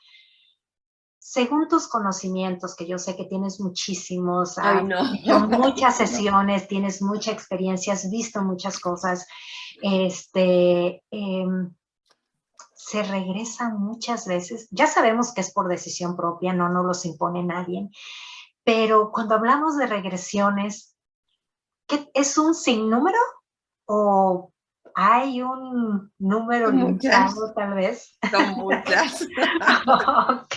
Según tus conocimientos, que yo sé que tienes muchísimos, has hecho muchas sesiones, tienes mucha experiencia, has visto muchas cosas, se regresa muchas veces. Ya sabemos que es por decisión propia, no nos los impone nadie, pero cuando hablamos de regresiones, ¿qué, es un sinnúmero o hay un número limitado tal vez? Son muchas. Ok,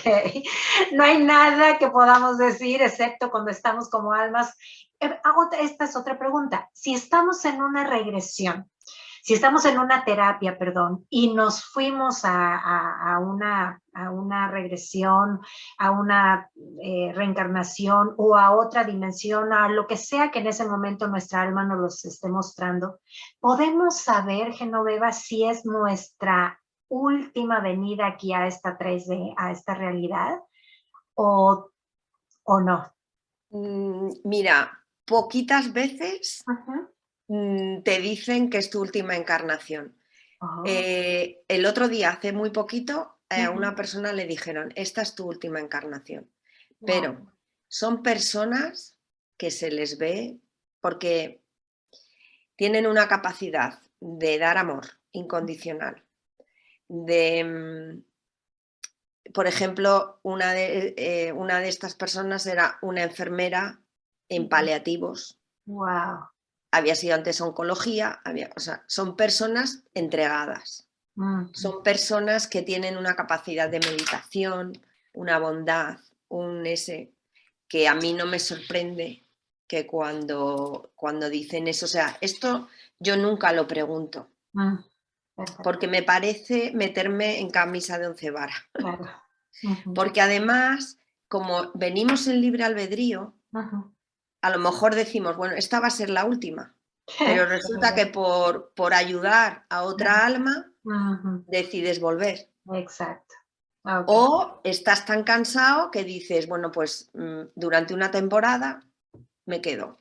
no hay nada que podamos decir excepto cuando estamos como almas. Esta es otra pregunta. Si estamos en una regresión, si estamos en una terapia, perdón, y nos fuimos a una regresión, a una reencarnación o a otra dimensión, a lo que sea que en ese momento nuestra alma nos los esté mostrando, ¿podemos saber, Genoveva, si es nuestra última venida aquí a esta 3D, a esta realidad, o no? Mira, poquitas veces te dicen que es tu última encarnación. El otro día, hace muy poquito, a una persona le dijeron, esta es tu última encarnación. Pero son personas que se les ve porque tienen una capacidad de dar amor incondicional, por ejemplo, una de estas personas era una enfermera en paliativos. Wow. Había sido antes oncología, o sea, son personas entregadas. Son personas que tienen una capacidad de meditación, una bondad, que a mí no me sorprende que cuando dicen eso, o sea, esto yo nunca lo pregunto, porque me parece meterme en camisa de once varas. Claro. Porque además, como venimos en libre albedrío, a lo mejor decimos, bueno, esta va a ser la última, pero resulta que por ayudar a otra alma decides volver. Exacto. Okay. O estás tan cansado que dices, bueno, pues durante una temporada me quedo.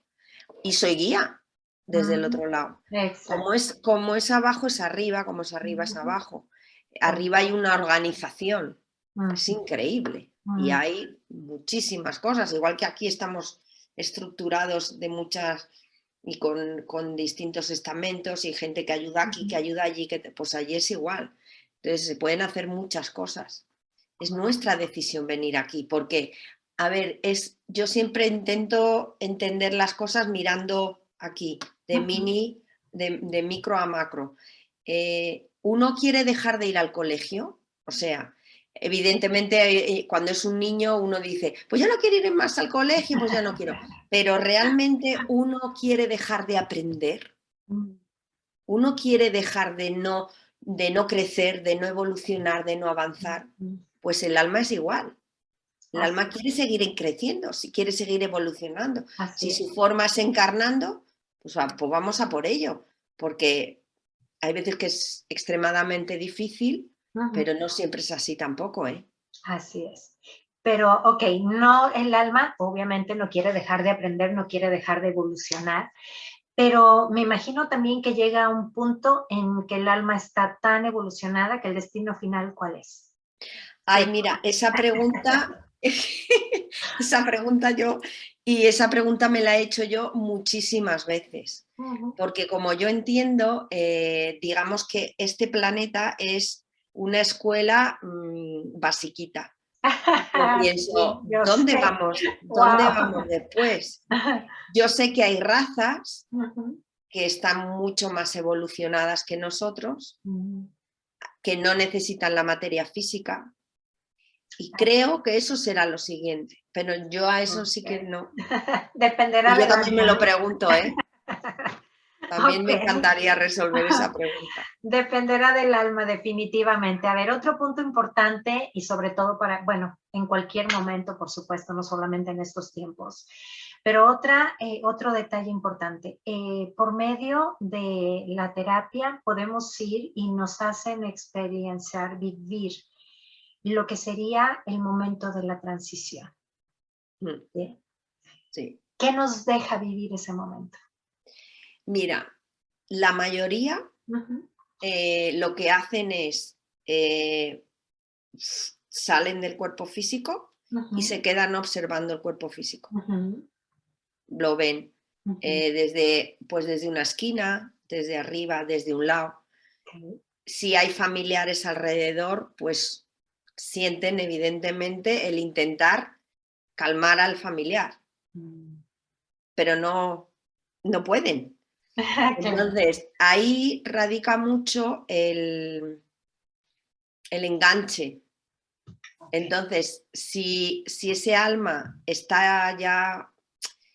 Y soy guía desde el otro lado. Como es abajo es arriba, como es arriba es abajo. Arriba hay una organización. Es increíble. Y hay muchísimas cosas. Igual que aquí estamos estructurados de muchas y con distintos estamentos y gente que ayuda aquí, que ayuda allí, pues allí es igual. Entonces se pueden hacer muchas cosas. Es nuestra decisión venir aquí, porque, a ver, yo siempre intento entender las cosas mirando aquí, de micro a macro. Uno quiere dejar de ir al colegio, o sea, evidentemente cuando es un niño uno dice, pues ya no quiero ir más al colegio, pues ya no quiero. Pero realmente uno quiere dejar de aprender, uno quiere dejar de no crecer, de no evolucionar, de no avanzar. Pues el alma es igual. El alma quiere seguir creciendo, si quiere seguir evolucionando. Si su forma es encarnando, pues vamos a por ello, porque hay veces que es extremadamente difícil, pero no siempre es así tampoco, ¿eh? Así es. Pero, ok, no, el alma obviamente no quiere dejar de aprender, no quiere dejar de evolucionar, pero me imagino también que llega a un punto en que el alma está tan evolucionada que el destino final, ¿cuál es? Ay, mira, esa pregunta, esa pregunta esa pregunta me la he hecho yo muchísimas veces, Ujú. porque como yo entiendo, digamos que este planeta es una escuela basiquita. Yo Sí, pienso, yo sé. ¿dónde Wow. vamos después? Yo sé que hay razas Ujú. que están mucho más evolucionadas que nosotros, Mm. que no necesitan la materia física, y Así, creo que eso será lo siguiente, pero yo a eso sí que ok. no. Dependerá Y yo del también me alma, lo ¿no? pregunto, ¿eh? También Ok. me encantaría resolver esa pregunta. Dependerá del alma, definitivamente. A ver, otro punto importante y sobre todo para, bueno, en cualquier momento, por supuesto, no solamente en estos tiempos, pero otro detalle importante. Por medio de la terapia podemos ir y nos hacen experienciar, vivir lo que sería el momento de la transición. Mm, ¿Sí? sí. ¿Qué nos deja vivir ese momento? Mira, la mayoría Ujú, lo que hacen es eh, salen del cuerpo físico y ujú, se quedan observando el cuerpo físico. ujú, Lo ven ujú. pues desde una esquina, desde arriba, desde un lado. Ok. Si hay familiares alrededor, pues sienten evidentemente el intentar calmar al familiar, Mm. pero no pueden. Claro. Entonces, ahí radica mucho el enganche. Ok. Entonces, si ese alma está ya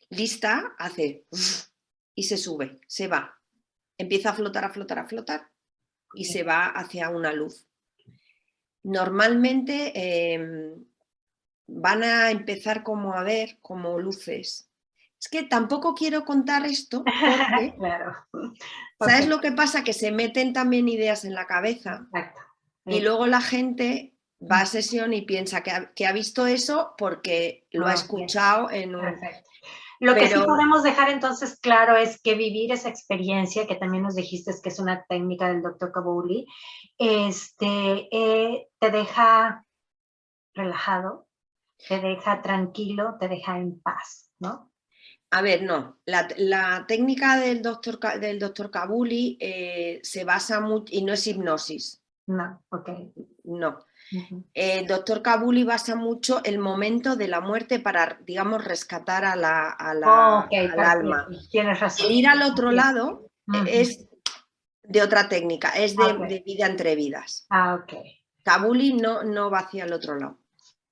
lista, hace y se sube, se va, empieza a flotar, a flotar, a flotar y se va hacia una luz. Normalmente van a empezar como a ver como luces. Es que tampoco quiero contar esto porque, Claro. Ok, ¿sabes lo que pasa? Que se meten también ideas en la cabeza exacto. y luego la gente va a Mm. sesión y piensa que ha visto eso porque lo ha Ok, escuchado en un... perfecto. Lo que sí Pero, podemos dejar entonces claro es que vivir esa experiencia, que también nos dijiste que es una técnica del doctor Kabouli, te deja relajado, te deja tranquilo, te deja en paz, ¿no? a ver, no, la técnica del doctor Kabuli se basa mucho, y no es hipnosis, No, ok. no. Ujú. El doctor Kabuli basa mucho el momento de la muerte para, digamos, rescatar Ok, al perfecto. alma. Tienes El razón. ir al otro Así es. lado Ujú. es de otra técnica, es Ok. de vida entre vidas. Ok. Kabuli no va hacia el otro lado,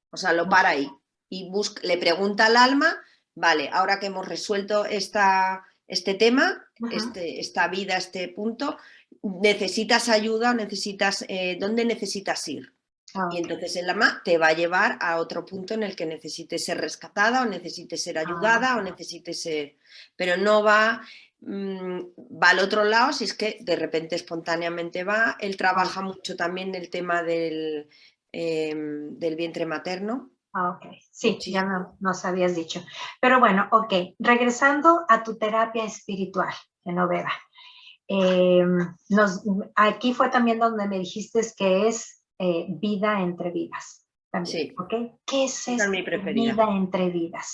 o sea, lo para ahí y le pregunta al alma, vale, ahora que hemos resuelto este tema, Ujú. esta vida, este punto, ¿necesitas ayuda o dónde necesitas ir? Y Ok. entonces el alma te va a llevar a otro punto en el que necesites ser rescatada o necesites ser ayudada o Ah, necesites ser... Pero no va al otro lado, si es que de repente espontáneamente va. Él trabaja ok. mucho también el tema del vientre materno, Ah, ok. Sí, ya muchísimo. nos habías dicho. Pero bueno, ok. Regresando a tu terapia espiritual, Genoveva. Eh, nos, aquí fue también donde me dijiste que es vida entre vidas. También, Sí, ¿ok? ¿Qué es esa es esto mi de preferida. vida entre vidas?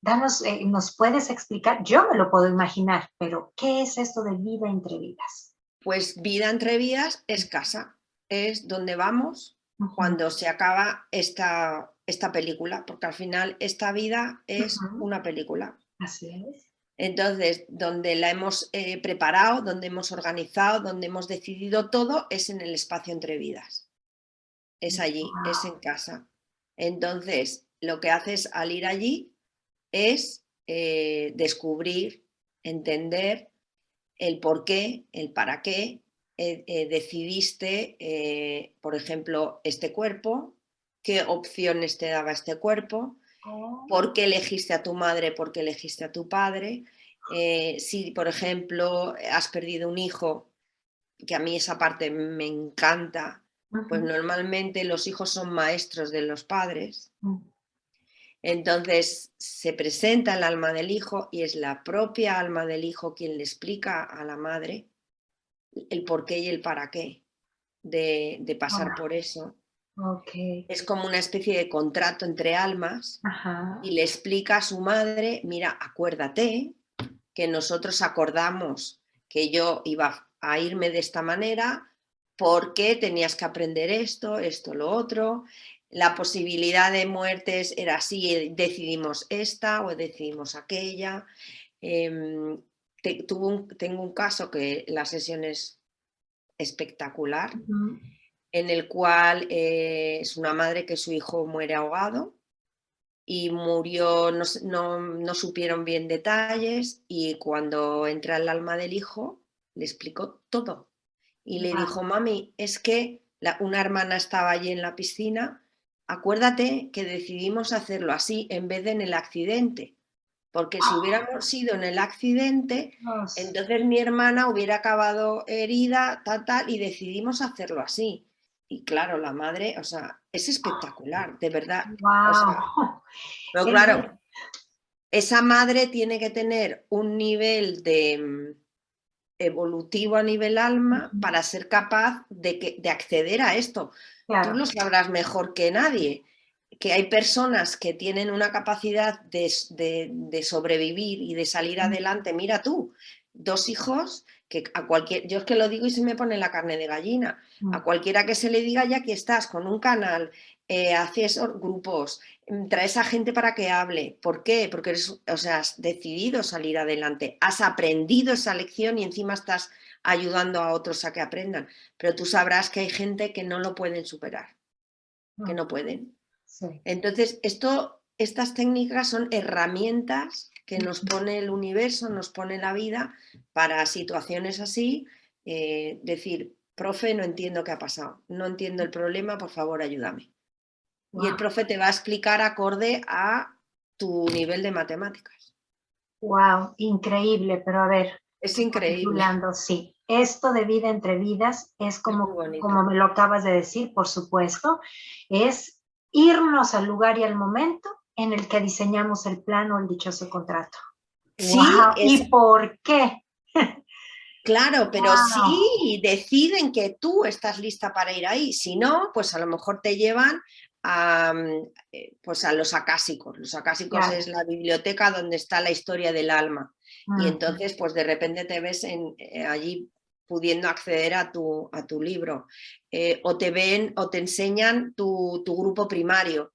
Danos, ¿nos puedes explicar? Yo me lo puedo imaginar, pero ¿qué es esto de vida entre vidas? Pues vida entre vidas es casa, es donde vamos Ujú, cuando se acaba esta película, porque al final esta vida es ujú. una película. Así es. Entonces, donde la hemos preparado, donde hemos organizado, donde hemos decidido todo, es en el espacio entre vidas. Es allí, es en Wow. casa. Entonces, lo que haces al ir allí es descubrir, entender el por qué, el para qué decidiste, por ejemplo, este cuerpo, qué opciones te daba este cuerpo, Oh, por qué elegiste a tu madre, por qué elegiste a tu padre. Si, por ejemplo, has perdido un hijo, que a mí esa parte me encanta, pues ujú, normalmente los hijos son maestros de los padres. ujú. Entonces se presenta el alma del hijo y es la propia alma del hijo quien le explica a la madre el por qué y el para qué de pasar por eso. Ok. Es como una especie de contrato entre almas Ajá. y le explica a su madre, mira, acuérdate que nosotros acordamos que yo iba a irme de esta manera porque tenías que aprender esto, esto, lo otro. La posibilidad de muertes era así, decidimos esta o decidimos aquella. Tengo un caso que la sesión es espectacular, Ujú. en el cual es una madre que su hijo muere ahogado y murió, no supieron bien detalles y cuando entra el alma del hijo le explicó todo y le Wow. dijo, mami, es que una hermana estaba allí en la piscina, acuérdate que decidimos hacerlo así en vez de en el accidente, porque si hubiéramos sido en el accidente, Dios. entonces mi hermana hubiera acabado herida, tal, y decidimos hacerlo así. Y claro, la madre, o sea, es espectacular, de verdad. O sea, Wow. pero claro, esa madre tiene que tener un nivel de evolutivo a nivel alma para ser capaz de acceder a esto. Tú Claro. lo sabrás mejor que nadie, que hay personas que tienen una capacidad de sobrevivir y de salir adelante. Mira tú, 2 hijos que a cualquier, yo es que lo digo y se me pone la carne de gallina, a cualquiera que se le diga ya que estás con un canal, haces grupos, traes a gente para que hable. ¿Por qué? Porque eres, o sea, has decidido salir adelante, has aprendido esa lección y encima estás ayudando a otros a que aprendan. Pero tú sabrás que hay gente que no lo pueden superar, que no pueden. Sí. Entonces, estas técnicas son herramientas que nos pone el universo, nos pone la vida para situaciones así, decir, profe, no entiendo qué ha pasado, no entiendo el problema, por favor, ayúdame. Y el Wow. profe te va a explicar acorde a tu nivel de matemáticas. Wow, increíble, pero a ver, Es increíble, recapitulando, sí, esto de vida entre vidas es es muy como bonito. me lo acabas de decir, por supuesto, es irnos al lugar y al momento en el que diseñamos el plan o el dichoso contrato. Sí, Wow, es ¿y por qué? claro, pero Wow. sí deciden que tú estás lista para ir ahí. Si no, pues a lo mejor te llevan a, pues a los acásicos. Los acásicos Claro. es la biblioteca donde está la historia del alma. Y Ujú. entonces, pues de repente te ves allí pudiendo acceder a tu libro. O te ven o te enseñan tu grupo primario.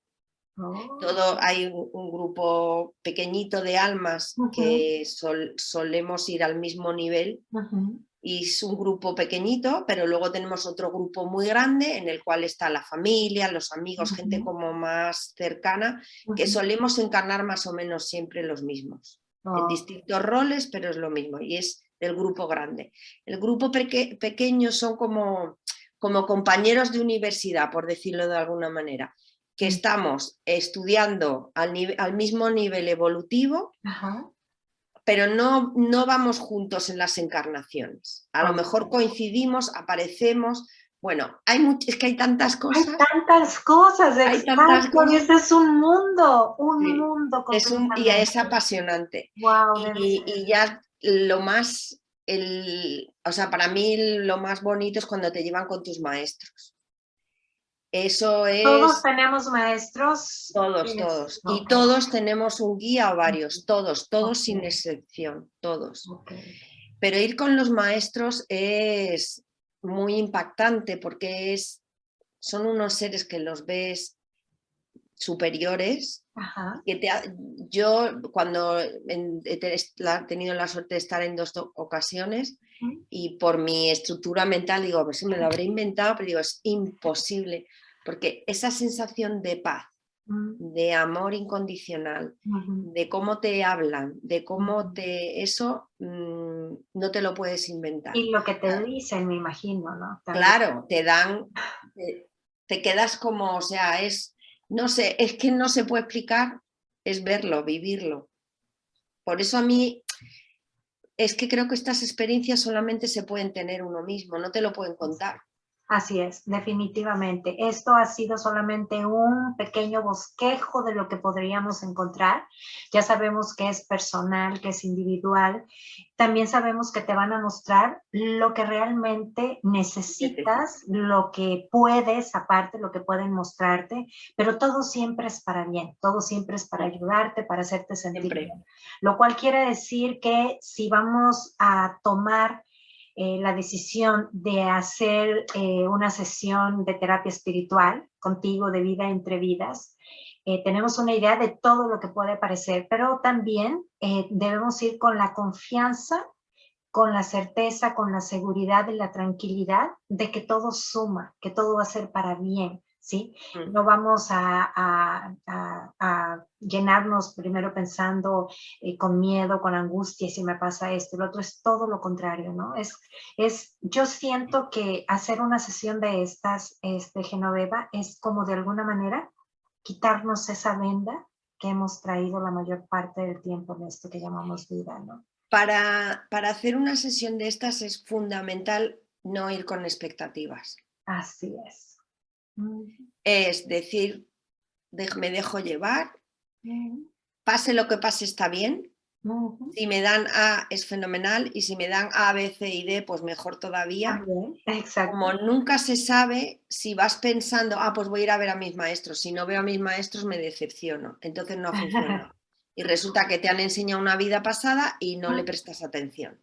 Oh. Hay un grupo pequeñito de almas Ujú, que solemos ir al mismo nivel ujú, y es un grupo pequeñito, pero luego tenemos otro grupo muy grande en el cual está la familia, los amigos, gente ujú, como más cercana, que ujú. solemos encarnar más o menos siempre los mismos, en Oh, distintos roles, pero es lo mismo, y es del grupo grande. El grupo pequeño son como compañeros de universidad, por decirlo de alguna manera, que mm, estamos estudiando al mismo nivel evolutivo, ajá. pero no vamos juntos en las encarnaciones. A lo mejor Ok. coincidimos, aparecemos. Bueno, es que hay tantas Hay cosas, tantas cosas, hay tantas exacto, y cosas. ese es un Sí. mundo Y es completamente. apasionante. Wow, debe Y ser. ya o sea, para mí lo más bonito es cuando te llevan con tus maestros. Eso Todos es tenemos maestros. todos. Y Ok, todos tenemos un guía o varios, todos ok, sin excepción, todos. ok. Pero ir con los maestros es muy impactante porque son unos seres que los ves superiores. Ajá. Que yo cuando he tenido la suerte de estar en 2 ocasiones Mm, y por mi estructura mental digo, pues sí, me lo habré inventado, pero digo, es imposible, porque esa sensación de paz, mm, de amor incondicional, ujú, de cómo te hablan, de cómo ujú. eso no te lo puedes inventar. Y lo que te dicen, me imagino, ¿no? También. Claro, te quedas como, o sea, no sé, es que no se puede explicar, es verlo, vivirlo. Por eso a mí es que creo que estas experiencias solamente se pueden tener uno mismo, no te lo pueden contar. Así es, definitivamente. Esto ha sido solamente un pequeño bosquejo de lo que podríamos encontrar. Ya sabemos que es personal, que es individual. También sabemos que te van a mostrar lo que realmente necesitas, lo que puedes, aparte lo que pueden mostrarte, pero todo siempre es para bien, todo siempre es para ayudarte, para hacerte sentir Siempre. bien. Lo cual quiere decir que si vamos a tomar la decisión de hacer una sesión de terapia espiritual contigo de vida entre vidas, tenemos una idea de todo lo que puede aparecer, pero también debemos ir con la confianza, con la certeza, con la seguridad y la tranquilidad de que todo suma, que todo va a ser para bien, ¿sí? No vamos a llenarnos primero pensando con miedo, con angustia, si me pasa esto, lo otro es todo lo contrario, ¿no? Yo siento que hacer una sesión de estas, Genoveva, es como de alguna manera quitarnos esa venda que hemos traído la mayor parte del tiempo en esto que llamamos vida, ¿no? Para hacer una sesión de estas es fundamental no ir con expectativas. Así es. Es decir, me dejo llevar, pase lo que pase está bien, si me dan A es fenomenal y si me dan A, B, C y D, pues mejor todavía. Exacto. Como nunca se sabe, si vas pensando, pues voy a ir a ver a mis maestros, si no veo a mis maestros me decepciono, entonces no funciona. Y resulta que te han enseñado una vida pasada y no le prestas atención.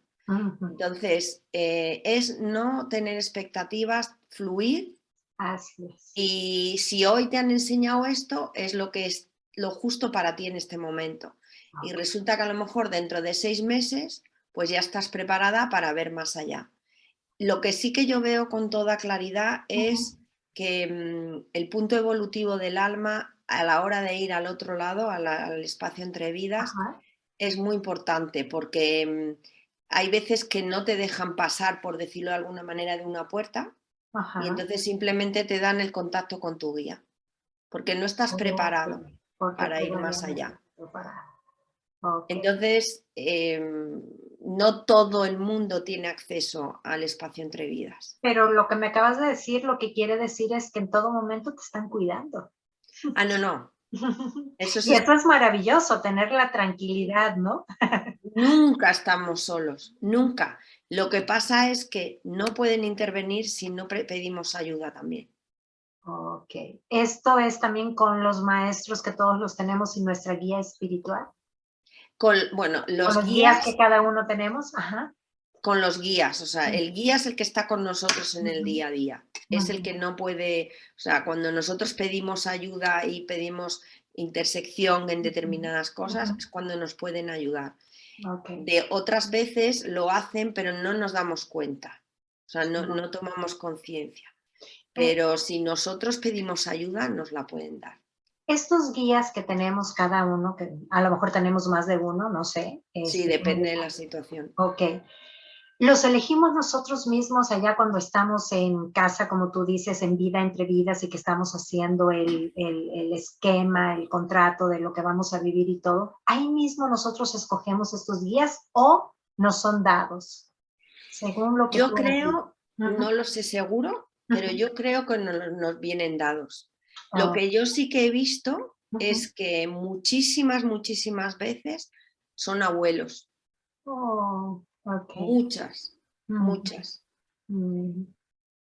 Entonces, es no tener expectativas, fluir. Así es. Y si hoy te han enseñado esto, es lo justo para ti en este momento. Y resulta que a lo mejor dentro de 6 meses, pues ya estás preparada para ver más allá. Lo que sí que yo veo con toda claridad es que el punto evolutivo del alma a la hora de ir al otro lado, al espacio entre vidas, es muy importante porque hay veces que no te dejan pasar, por decirlo de alguna manera, de una puerta y entonces simplemente te dan el contacto con tu guía, porque no estás preparado para ir más allá. Entonces, no todo el mundo tiene acceso al espacio entre vidas. Pero lo que me acabas de decir, lo que quiere decir es que en todo momento te están cuidando. No. Eso es maravilloso, tener la tranquilidad, ¿no? Nunca estamos solos, nunca. Lo que pasa es que no pueden intervenir si no pedimos ayuda también. Ok. ¿Esto es también con los maestros que todos los tenemos y nuestra guía espiritual? Bueno, ¿Con los guías que cada uno tenemos? Con los guías, o sea, el guía es el que está con nosotros en el día a día, es el que no puede, o sea, cuando nosotros pedimos ayuda y pedimos intersección en determinadas cosas, es cuando nos pueden ayudar. De otras veces lo hacen, pero no nos damos cuenta, o sea, no tomamos conciencia, pero si nosotros pedimos ayuda, nos la pueden dar. Estos guías que tenemos cada uno, que a lo mejor tenemos más de uno, no sé. Sí, depende de la situación. Ok. ¿Los elegimos nosotros mismos allá cuando estamos en casa, como tú dices, en vida entre vidas y que estamos haciendo el esquema, el contrato de lo que vamos a vivir y todo? ¿Ahí mismo nosotros escogemos estos guías o nos son dados? Según lo que yo creo, no lo sé seguro, pero yo creo que nos vienen dados. Lo que yo sí que he visto es que muchísimas veces son abuelos. Muchas.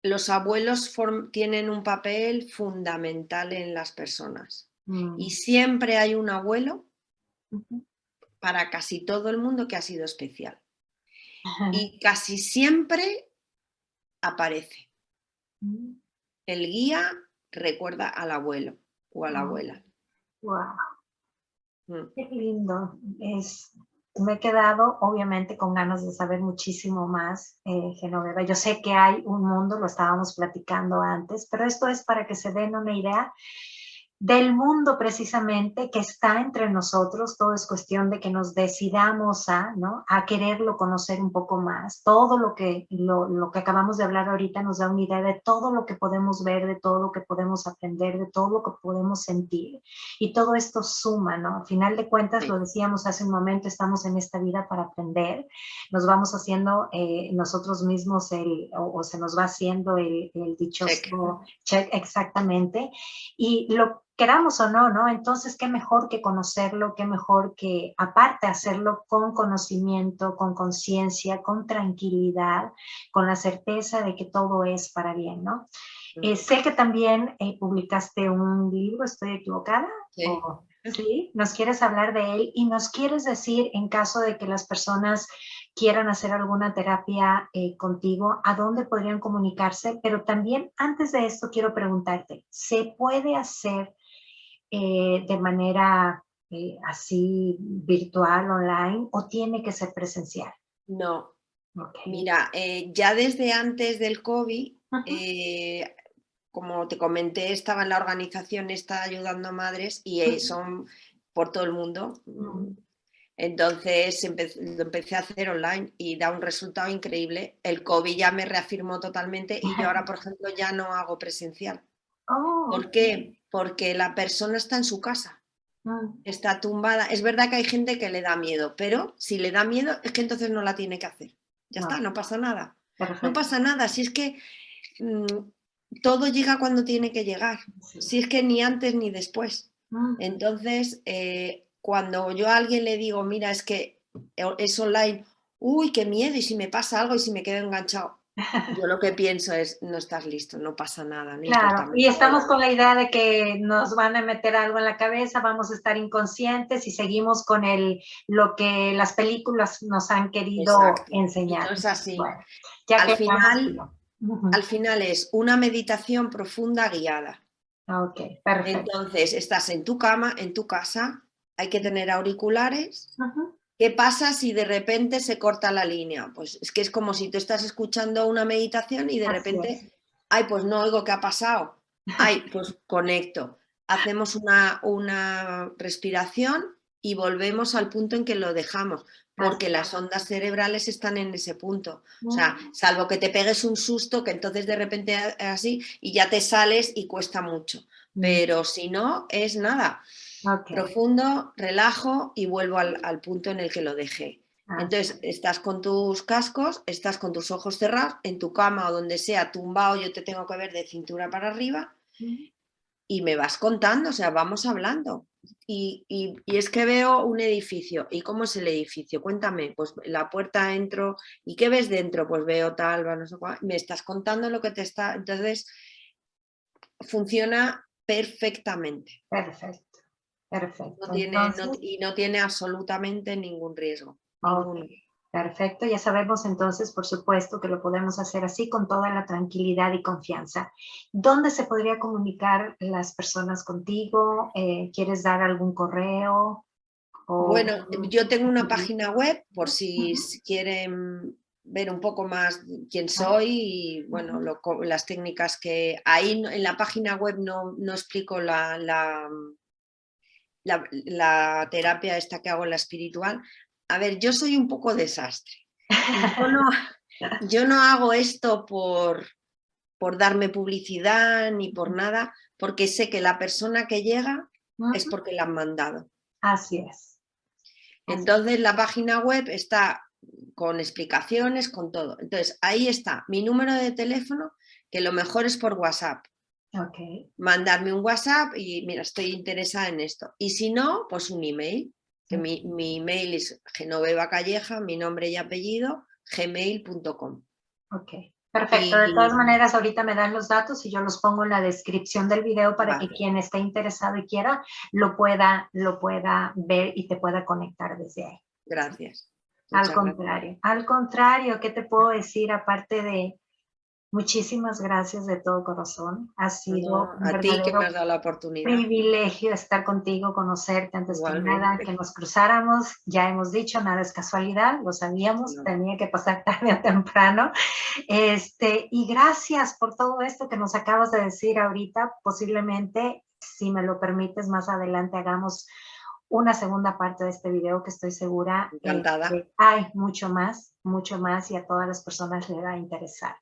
Los abuelos tienen un papel fundamental en las personas. Y siempre hay un abuelo para casi todo el mundo que ha sido especial. Y casi siempre aparece. El guía recuerda al abuelo o a la abuela. ¡Wow! ¡Qué lindo! Me he quedado, obviamente, con ganas de saber muchísimo más, Genoveva. Yo sé que hay un mundo, lo estábamos platicando antes, pero esto es para que se den una idea del mundo precisamente que está entre nosotros. Todo es cuestión de que nos decidamos a, ¿no?, a quererlo conocer un poco más. Todo lo que acabamos de hablar ahorita nos da una idea de todo lo que podemos ver, de todo lo que podemos aprender, de todo lo que podemos sentir. Y todo esto suma, ¿no? Al final de cuentas, lo Sí, decíamos hace un momento, estamos en esta vida para aprender. Nos vamos haciendo nosotros mismos o se nos va haciendo el check. dichoso check exactamente. Y lo queramos o no, ¿no? Entonces, qué mejor que conocerlo, qué mejor que, aparte, hacerlo con conocimiento, con conciencia, con tranquilidad, con la certeza de que todo es para bien, ¿no? Sé que también publicaste un libro, ¿estoy equivocada? Sí. ¿Sí? ¿Nos quieres hablar de él y nos quieres decir, en caso de que las personas quieran hacer alguna terapia contigo, a dónde podrían comunicarse? Pero también, antes de esto, quiero preguntarte, ¿se puede hacer de manera así virtual, online, o tiene que ser presencial? No, Ok. mira, ya desde antes del COVID, Ujú, como te comenté, estaba en la organización, está ayudando a madres y ujú, son por todo el mundo. ujú. Entonces lo empecé a hacer online y da un resultado increíble. El COVID ya me reafirmó totalmente y yo ahora, por ejemplo, ya no hago presencial. Oh, ¿Por ok. qué? Porque la persona está en su casa, Mm, está tumbada. Es verdad que hay gente que le da miedo, pero si le da miedo es que entonces no la tiene que hacer. Ya está, no, no pasa nada. No perfecto. pasa nada. Si es que todo llega cuando tiene que llegar. Sí. Si es que ni antes ni después. Mm, Entonces, cuando yo a alguien le digo, mira, es que es online, uy, qué miedo, y si me pasa algo y si me quedo enganchado, yo lo que pienso es, no estás listo, no pasa nada, no importa, claro, y mejor. estamos con la idea de que nos van a meter algo en la cabeza, vamos a estar inconscientes y seguimos con lo que las películas nos han querido Exacto. Y no enseñar. es así. Bueno, ya Al que estamos, final, digo. Ujú. al final es una meditación profunda guiada. Ok, perfecto. Entonces, estás en tu cama, en tu casa, hay que tener auriculares. Ujú. ¿Qué pasa si de repente se corta la línea? Pues es que es como si tú estás escuchando una meditación y de Así es. repente, ay, pues no oigo qué ha pasado. Ay, pues conecto. Hacemos una respiración y volvemos al punto en que lo dejamos, Así porque las es. ondas cerebrales están en ese punto. O sea, Mm, salvo que te pegues un susto, que entonces de repente así y ya te sales y cuesta mucho. mm, Pero si no, es nada. ok, Profundo, relajo y vuelvo al punto en el que lo dejé. así Entonces, estás con tus cascos, estás con tus ojos cerrados, en tu cama o donde sea, tumbado, yo te tengo que ver de cintura para arriba es. y me vas contando, o sea, vamos hablando. Y es que veo un edificio. ¿Y cómo es el edificio? Cuéntame, pues la puerta entro. ¿Y qué ves dentro? Pues veo tal, no sé cuál. Me estás contando lo que te está. Entonces, funciona perfectamente. Perfecto, No perfecto. tiene, Entonces, y no tiene absolutamente ningún riesgo, ok, ninguno. perfecto. Ya sabemos entonces, por supuesto, que lo podemos hacer así con toda la tranquilidad y confianza. ¿Dónde se podría comunicar las personas contigo? ¿Quieres dar algún correo? O, Bueno, yo tengo una ujú, página web por si ujú, quieren ver un poco más quién ah, soy y bueno, ujú, las técnicas que ahí en la página web no explico la terapia esta que hago, la espiritual. A ver, yo soy un poco desastre y yo no hago esto por darme publicidad ni por nada, porque sé que la persona que llega es ujú. porque la han mandado. Así es. Así. Entonces la página web está con explicaciones, con todo. Entonces ahí está mi número de teléfono, que lo mejor es por WhatsApp. Ok. Mandarme un WhatsApp y mira, estoy interesada en esto. Y si no, pues un email, que Ok. mi email es Genoveva Calleja, mi nombre y apellido, gmail.com. Ok, perfecto. De todas Y maneras, ahorita me dan los datos y yo los pongo en la descripción del video para que vale, quien esté interesado y quiera lo pueda ver y te pueda conectar desde ahí. gracias. Muchas gracias. Al contrario, ¿qué te puedo decir aparte de muchísimas gracias de todo corazón? Ha No, sido un a ti que me has verdadero dado la oportunidad, privilegio estar contigo, conocerte antes que nada, que igualmente. nos cruzáramos. Ya hemos dicho, nada es casualidad, lo sabíamos, No, tenía que pasar tarde o temprano. Y gracias por todo esto que nos acabas de decir ahorita. Posiblemente si me lo permites, más adelante hagamos una segunda parte de este video, que estoy segura Encantada. que hay mucho más y a todas las personas le va a interesar.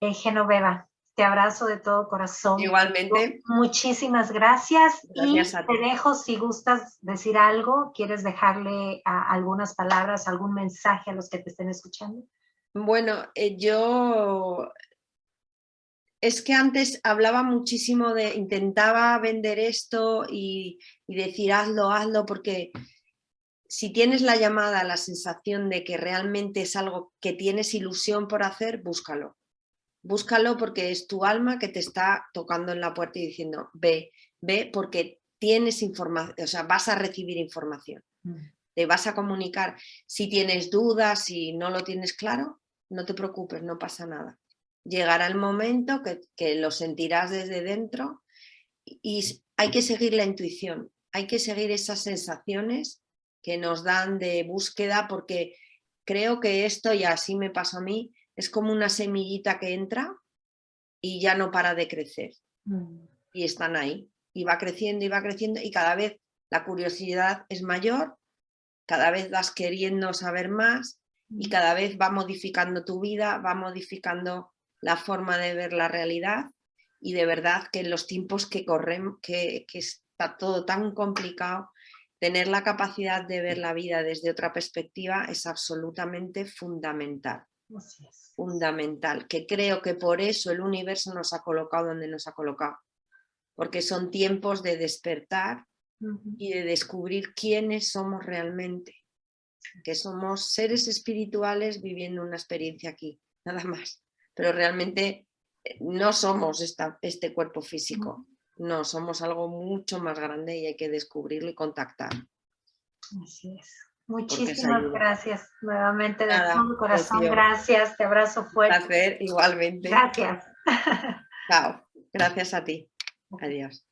Genoveva, te abrazo de todo corazón. Igualmente. Muchísimas gracias. Gracias a ti. Te dejo, si gustas decir algo, ¿quieres dejarle algunas palabras, algún mensaje a los que te estén escuchando? Bueno, yo es que antes hablaba muchísimo intentaba vender esto y decir hazlo, porque si tienes la llamada, la sensación de que realmente es algo que tienes ilusión por hacer, búscalo. Búscalo porque es tu alma que te está tocando en la puerta y diciendo, ve, porque tienes información, o sea, vas a recibir información, te vas a comunicar. Si tienes dudas, si no lo tienes claro, no te preocupes, no pasa nada. Llegará el momento que lo sentirás desde dentro y hay que seguir la intuición, hay que seguir esas sensaciones que nos dan de búsqueda, porque creo que esto, y así me pasó a mí, es como una semillita que entra y ya no para de crecer. Y están ahí, y va creciendo y cada vez la curiosidad es mayor, cada vez vas queriendo saber más y cada vez va modificando tu vida, va modificando la forma de ver la realidad. Y de verdad que en los tiempos que corren, que está todo tan complicado, tener la capacidad de ver la vida desde otra perspectiva es absolutamente fundamental. Así es. Fundamental, que creo que por eso el universo nos ha colocado donde nos ha colocado, porque son tiempos de despertar y de descubrir quiénes somos realmente, que somos seres espirituales viviendo una experiencia aquí, nada más, pero realmente no somos este cuerpo físico, no, somos algo mucho más grande y hay que descubrirlo y contactar. Así es. Muchísimas gracias nuevamente de todo corazón. Rocío. Gracias, te abrazo fuerte. Un placer, igualmente. Gracias. Chao, gracias a ti. Adiós.